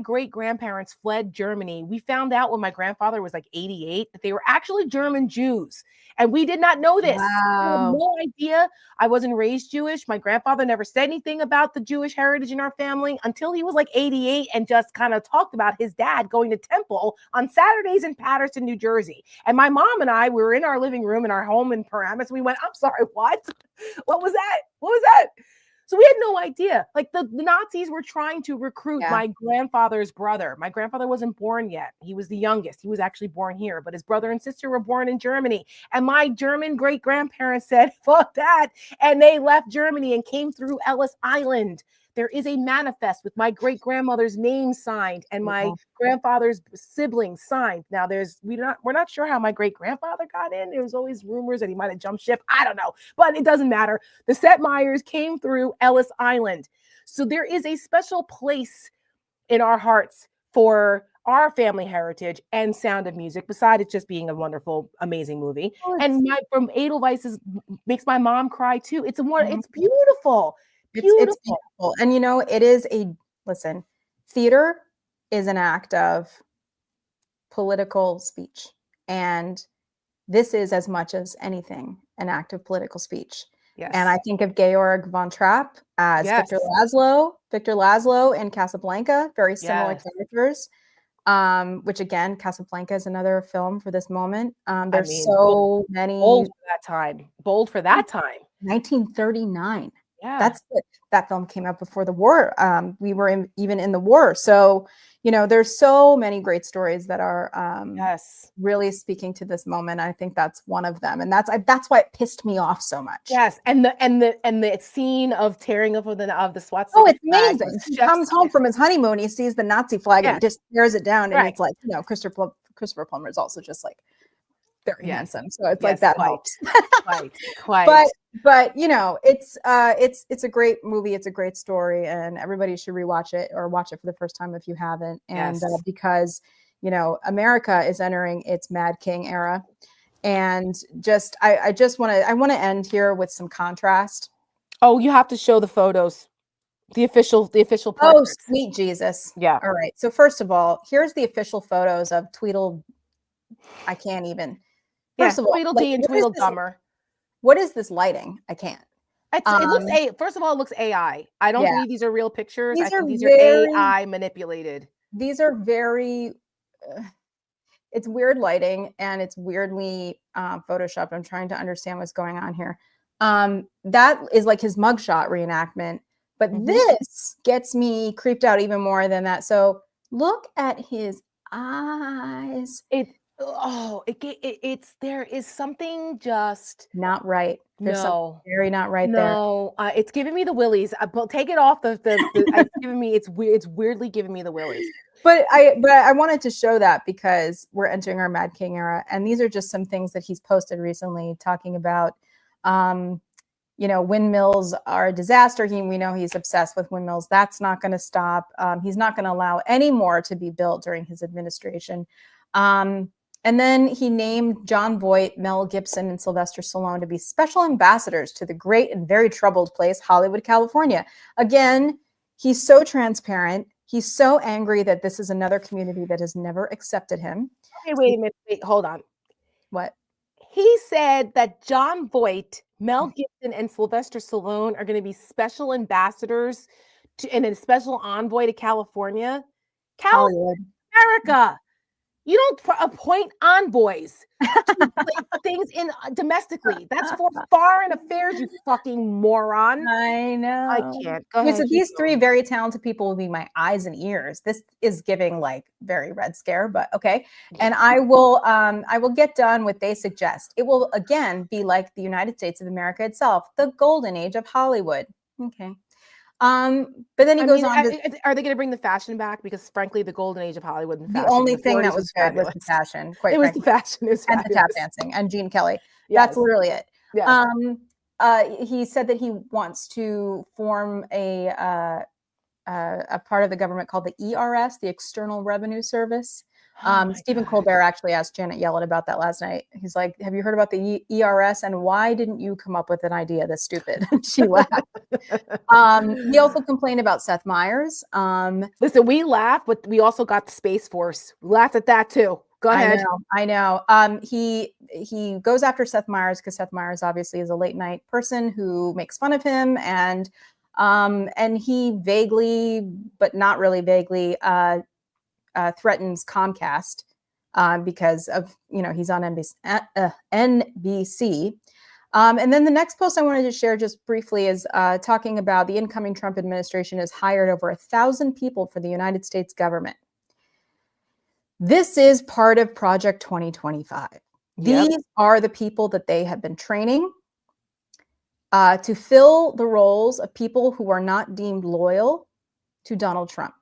great grandparents fled Germany. We found out when my grandfather was like 88 that they were actually German Jews, and we did not know this. Wow. I had no idea. I wasn't raised Jewish. My grandfather never said anything about the Jewish heritage in our family until he was like 88 and just kind of talked about his dad going to temple on Saturdays in Paterson, New Jersey. And my mom and I were in our living room in our home in Paramus. We went, I'm sorry, what? What was that? What was that? So we had no idea. Like the Nazis were trying to recruit my grandfather's brother. My grandfather wasn't born yet. He was the youngest. He was actually born here, but his brother and sister were born in Germany. And my German great grandparents said, fuck that. And they left Germany and came through Ellis Island. There is a manifest with my great grandmother's name signed and my grandfather's siblings signed. Now we're not sure how my great grandfather got in. There was always rumors that he might have jumped ship. I don't know, but it doesn't matter. The Settmeyers came through Ellis Island. So there is a special place in our hearts for our family heritage and Sound of Music, besides it just being a wonderful, amazing movie. And from Edelweiss makes my mom cry too. It's beautiful. It's beautiful. And you know, theater is an act of political speech. And this is, as much as anything, an act of political speech. Yes. And I think of Georg von Trapp as Yes. Victor Laszlo in Casablanca, very similar Yes. characters. Which again, Casablanca is another film for this moment. There's many bold for that time. Bold for that time. 1939. Yeah. That's it. That film came out before the war. We were even in the war. So, you know, there's so many great stories that are really speaking to this moment. I think that's one of them. And that's why it pissed me off so much. Yes. And the scene of tearing up of the SWAT. Oh, it's amazing. He comes home from his honeymoon, he sees the Nazi flag and he just tears it down. And it's like, you know, Christopher Plummer is also just like very handsome. So it's like that helps. Quite. But you know, it's a great movie. It's a great story, and everybody should rewatch it or watch it for the first time if you haven't. And because you know, America is entering its Mad King era, and I want to end here with some contrast. Oh, you have to show the photos, the official Oh, portraits. sweet Jesus! Yeah. All right. So first of all, here's the official photos of Tweedle. I can't even. First of all, Tweedledee and Tweedledummer. What is this lighting? I can't. It looks first of all, it looks AI. I don't believe these are real pictures. I think these are AI manipulated. These are very. It's weird lighting and it's weirdly photoshopped. I'm trying to understand what's going on here. That is like his mugshot reenactment, but this gets me creeped out even more than that. So look at his eyes. There is something just not right. There's something very not right there. No, it's giving me the willies. Take it off it's giving me. It's weirdly giving me the willies. But I wanted to show that because we're entering our Mad King era, and these are just some things that he's posted recently talking about. You know, windmills are a disaster. We know he's obsessed with windmills. That's not going to stop. He's not going to allow any more to be built during his administration. And then he named John Voight, Mel Gibson, and Sylvester Stallone to be special ambassadors to the great and very troubled place, Hollywood, California. Again, he's so transparent. He's so angry that this is another community that has never accepted him. Okay, wait a minute. Wait, hold on. What? He said that John Voight, Mel Gibson, and Sylvester Stallone are going to be special ambassadors and a special envoy to California. Hollywood. America. You don't appoint envoys to things in domestically. That's for foreign affairs, you fucking moron. I know. I can't. Go ahead. So these three very talented people will be my eyes and ears. This is giving like very Red Scare, but okay. And I will get done what they suggest. It will again be like the United States of America itself, the golden age of Hollywood. Okay. But then he goes on. Are they going to bring the fashion back? Because frankly, the golden age of Hollywood and fashion. The only thing that was good was the fashion. Quite frankly. Was the fashion. It was and the tap dancing and Gene Kelly. Yes. That's literally it. Yes. He said that he wants to form a part of the government called the ERS, the External Revenue Service. Stephen Colbert actually asked Janet Yellen about that last night. He's like, have you heard about the ERS and why didn't you come up with an idea that's stupid? She laughed. He also complained about Seth Meyers. Listen, we laugh, but we also got the Space Force. We laughed at that too. Go ahead. I know. He goes after Seth Meyers because Seth Meyers obviously is a late night person who makes fun of him, and he vaguely, but not really vaguely, threatens Comcast because of, you know, he's on NBC. And then the next post I wanted to share just briefly is talking about the incoming Trump administration has hired over 1,000 people for the United States government. This is part of Project 2025. These are the people that they have been training to fill the roles of people who are not deemed loyal to Donald Trump.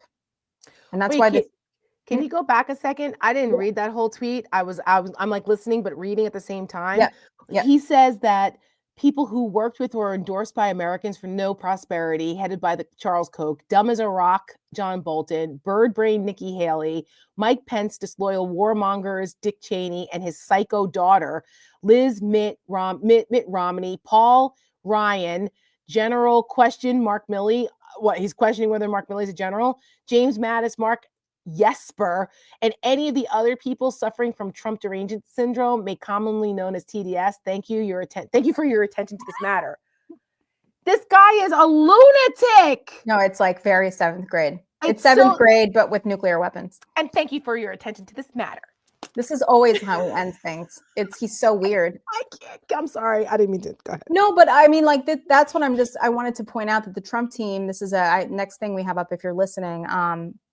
And that's why this. Can you go back a second? I didn't read that whole tweet. I'm like listening, but reading at the same time. Yeah. He says that people who worked with or endorsed by Americans for no prosperity, headed by the Charles Koch, dumb as a rock, John Bolton, bird brain, Nikki Haley, Mike Pence, disloyal warmongers, Dick Cheney, and his psycho daughter, Liz Mitt Romney, Paul Ryan, General question Mark Milley. What, he's questioning whether Mark Milley is a general. James Mattis, Mark Jesper, and any of the other people suffering from Trump derangement syndrome, may commonly known as TDS, thank you for your attention to this matter. This guy is a lunatic. No, it's like very 7th grade. It's 7th grade, but with nuclear weapons. And thank you for your attention to this matter. This is always how he ends things. He's so weird. I'm sorry. I didn't mean to. Go ahead. No, but I mean, like, that's what I wanted to point out that the Trump team, this is next thing we have up if you're listening.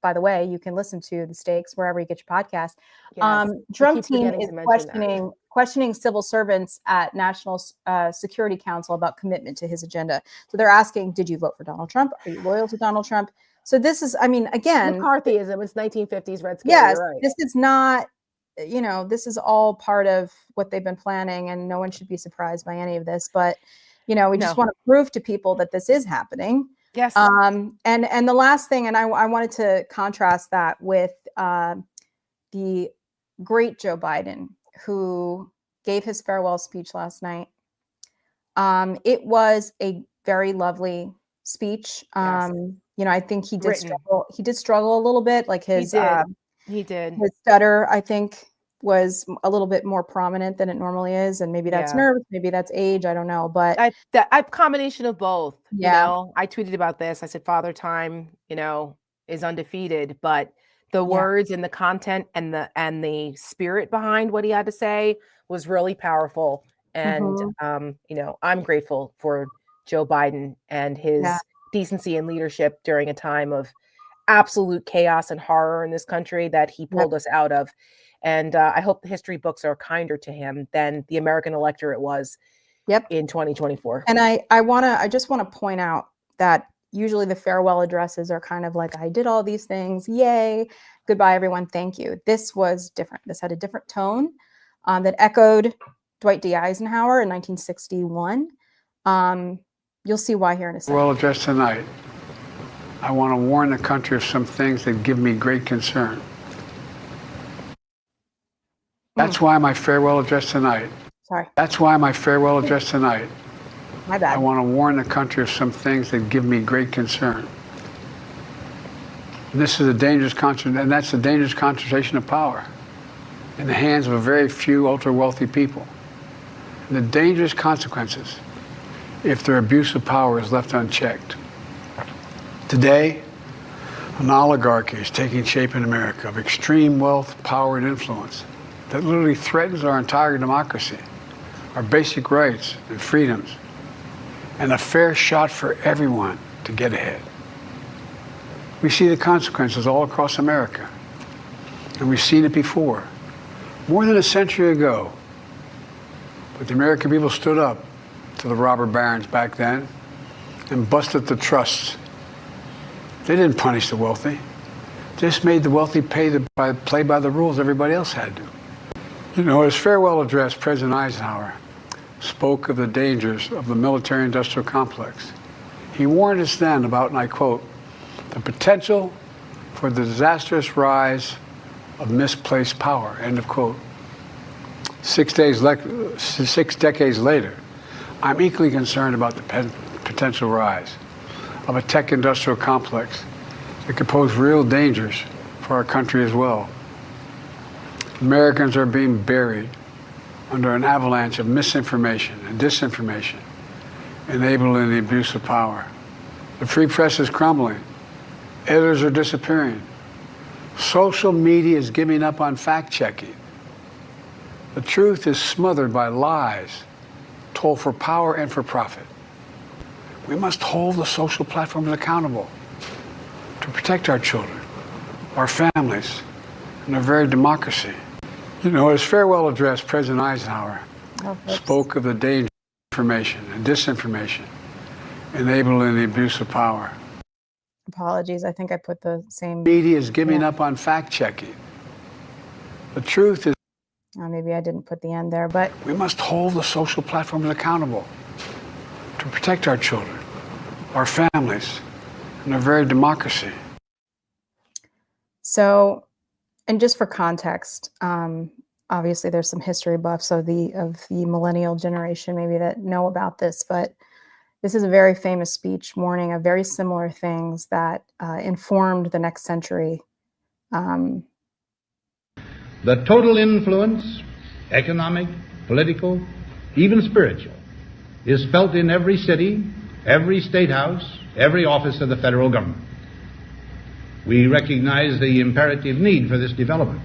By the way, you can listen to The Stakes wherever you get your podcast. Yes, Trump team is questioning civil servants at National Security Council about commitment to his agenda. So they're asking, did you vote for Donald Trump? Are you loyal to Donald Trump? So this is, I mean, again, McCarthyism. It's 1950s Red Scare. Yes, right. This is not, this is all part of what they've been planning, and no one should be surprised by any of this. But, we just want to prove to people that this is happening. Yes. And the last thing, and I wanted to contrast that with the great Joe Biden, who gave his farewell speech last night. It was a very lovely speech. Yes. I think he did struggle. He did struggle a little bit, like his he did. His stutter, I think, was a little bit more prominent than it normally is, and maybe that's nerves, maybe that's age. I don't know, but a combination of both. Yeah. I tweeted about this. I said, Father Time, is undefeated, but the words and the content and the spirit behind what he had to say was really powerful. And I'm grateful for Joe Biden and his decency and leadership during a time of absolute chaos and horror in this country that he pulled us out of. And I hope the history books are kinder to him than the American electorate was in 2024. And I just want to point out that usually the farewell addresses are kind of like, I did all these things, yay, goodbye everyone, thank you. This was different. This had a different tone that echoed Dwight D. Eisenhower in 1961. You'll see why here in a second. Farewell address tonight. I want to warn the country of some things that give me great concern. That's why my farewell address tonight. Sorry. That's why my farewell address tonight. My bad. I want to warn the country of some things that give me great concern. And this is a dangerous and that's a dangerous concentration of power in the hands of a very few ultra-wealthy people. And the dangerous consequences if their abuse of power is left unchecked. Today, an oligarchy is taking shape in America of extreme wealth, power, and influence that literally threatens our entire democracy, our basic rights and freedoms, and a fair shot for everyone to get ahead. We see the consequences all across America, and we've seen it before, more than a century ago. But the American people stood up to the robber barons back then and busted the trusts. They didn't punish the wealthy. Just made the wealthy play by the rules everybody else had to. His farewell address, President Eisenhower spoke of the dangers of the military-industrial complex. He warned us then about, and I quote, the potential for the disastrous rise of misplaced power, end of quote. 6 decades later, I'm equally concerned about the potential rise of a tech-industrial complex that could pose real dangers for our country as well. Americans are being buried under an avalanche of misinformation and disinformation, enabling the abuse of power. The free press is crumbling. Editors are disappearing. Social media is giving up on fact-checking. The truth is smothered by lies told for power and for profit. We must hold the social platforms accountable to protect our children, our families, and our very democracy. His farewell address, President Eisenhower spoke of the danger of information and disinformation, enabling the abuse of power. Apologies, I think I put the same. Media is giving up on fact-checking. The truth is. Maybe I didn't put the end there, but. We must hold the social platforms accountable to protect our children, our families, and our very democracy. So, and just for context, obviously there's some history buffs of the millennial generation maybe that know about this, but this is a very famous speech warning of very similar things that informed the next century The total influence, economic, political, even spiritual, is felt in every city, every state house, every office of the federal government. We recognize the imperative need for this development,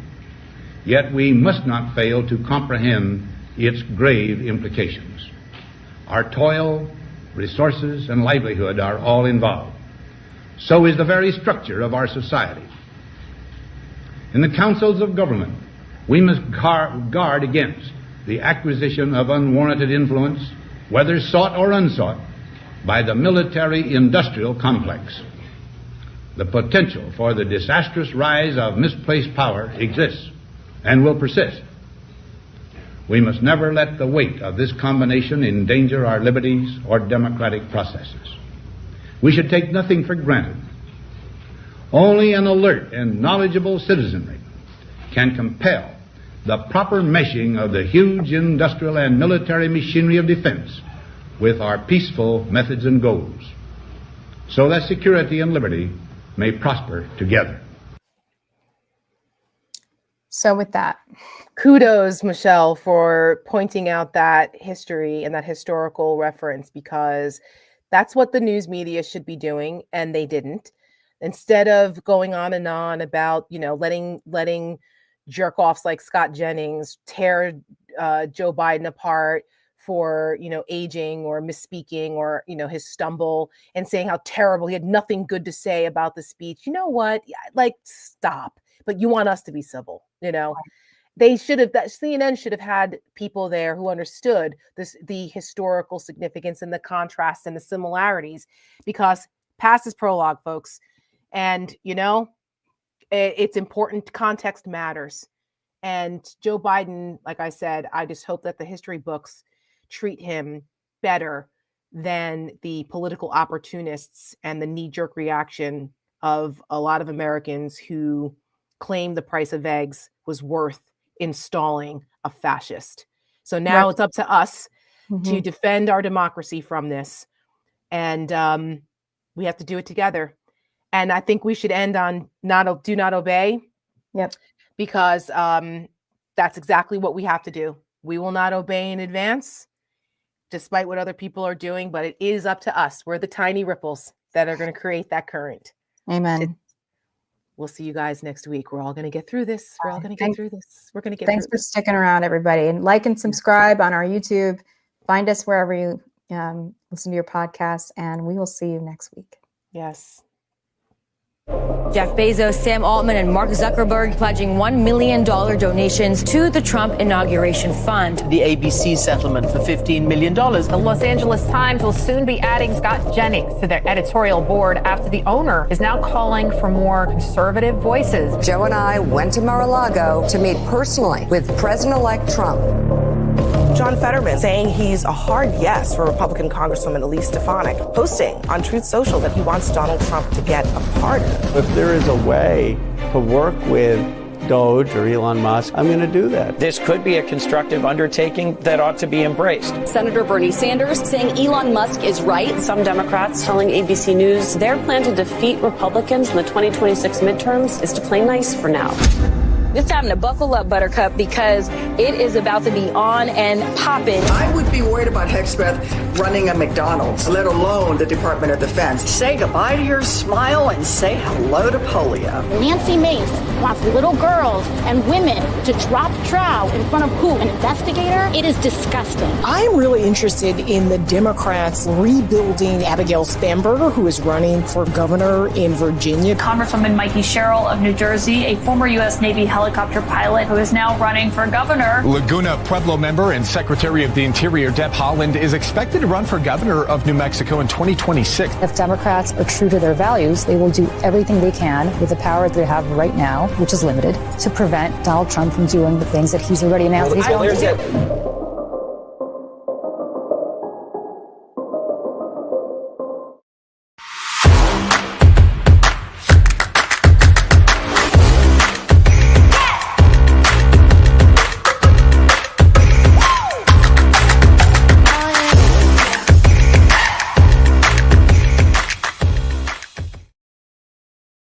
yet we must not fail to comprehend its grave implications. Our toil, resources, and livelihood are all involved. So is the very structure of our society. In the councils of government, we must guard against the acquisition of unwarranted influence, whether sought or unsought, by the military-industrial complex. The potential for the disastrous rise of misplaced power exists and will persist. We must never let the weight of this combination endanger our liberties or democratic processes. We should take nothing for granted. Only an alert and knowledgeable citizenry can compel the proper meshing of the huge industrial and military machinery of defense with our peaceful methods and goals, so that security and liberty may prosper together. So with that, kudos, Michelle, for pointing out that history and that historical reference, because that's what the news media should be doing, and they didn't. Instead of going on and on about, letting jerk-offs like Scott Jennings tear Joe Biden apart for, aging or misspeaking or, his stumble, and saying how terrible, he had nothing good to say about the speech. You know what? Stop. But you want us to be civil, They should have, that CNN should have had people there who understood the historical significance and the contrasts and the similarities, because past is prologue, folks. And, it's important. Context matters. And Joe Biden, like I said, I just hope that the history books treat him better than the political opportunists and the knee-jerk reaction of a lot of Americans who claim the price of eggs was worth installing a fascist. So now it's up to us to defend our democracy from this. And we have to do it together. And I think we should end on do not obey. Yep. Because that's exactly what we have to do. We will not obey in advance, despite what other people are doing, but it is up to us. We're the tiny ripples that are going to create that current. Amen. We'll see you guys next week. We're all going to get through this. We're all going to get through this. We're going to get Thanks through for this. sticking around, everybody. And like and subscribe on our YouTube. Find us wherever you listen to your podcasts, and we will see you next week. Yes. Jeff Bezos, Sam Altman, and Mark Zuckerberg pledging $1 million donations to the Trump inauguration fund. The ABC settlement for $15 million. The Los Angeles Times will soon be adding Scott Jennings to their editorial board after the owner is now calling for more conservative voices. Joe and I went to Mar-a-Lago to meet personally with President-elect Trump. John Fetterman saying he's a hard yes for Republican Congresswoman Elise Stefanik, posting on Truth Social that he wants Donald Trump to get a pardon. If there is a way to work with Doge or Elon Musk, I'm going to do that. This could be a constructive undertaking that ought to be embraced. Senator Bernie Sanders saying Elon Musk is right. Some Democrats telling ABC News their plan to defeat Republicans in the 2026 midterms is to play nice for now. It's time to buckle up, Buttercup, because it is about to be on and popping. I would be worried about Hexbeth running a McDonald's, let alone the Department of Defense. Say goodbye to your smile and say hello to polio. Nancy Mace wants little girls and women to drop trow in front of who? An investigator? It is disgusting. I'm really interested in the Democrats rebuilding Abigail Spanberger, who is running for governor in Virginia. Congresswoman Mikey Sherrill of New Jersey, a former U.S. Navy helicopter pilot who is now running for governor. Laguna Pueblo member and Secretary of the Interior Deb Haaland is expected to run for governor of New Mexico in 2026. If Democrats are true to their values, they will do everything they can with the power they have right now, which is limited, to prevent Donald Trump from doing the things that he's already announced he's going to do.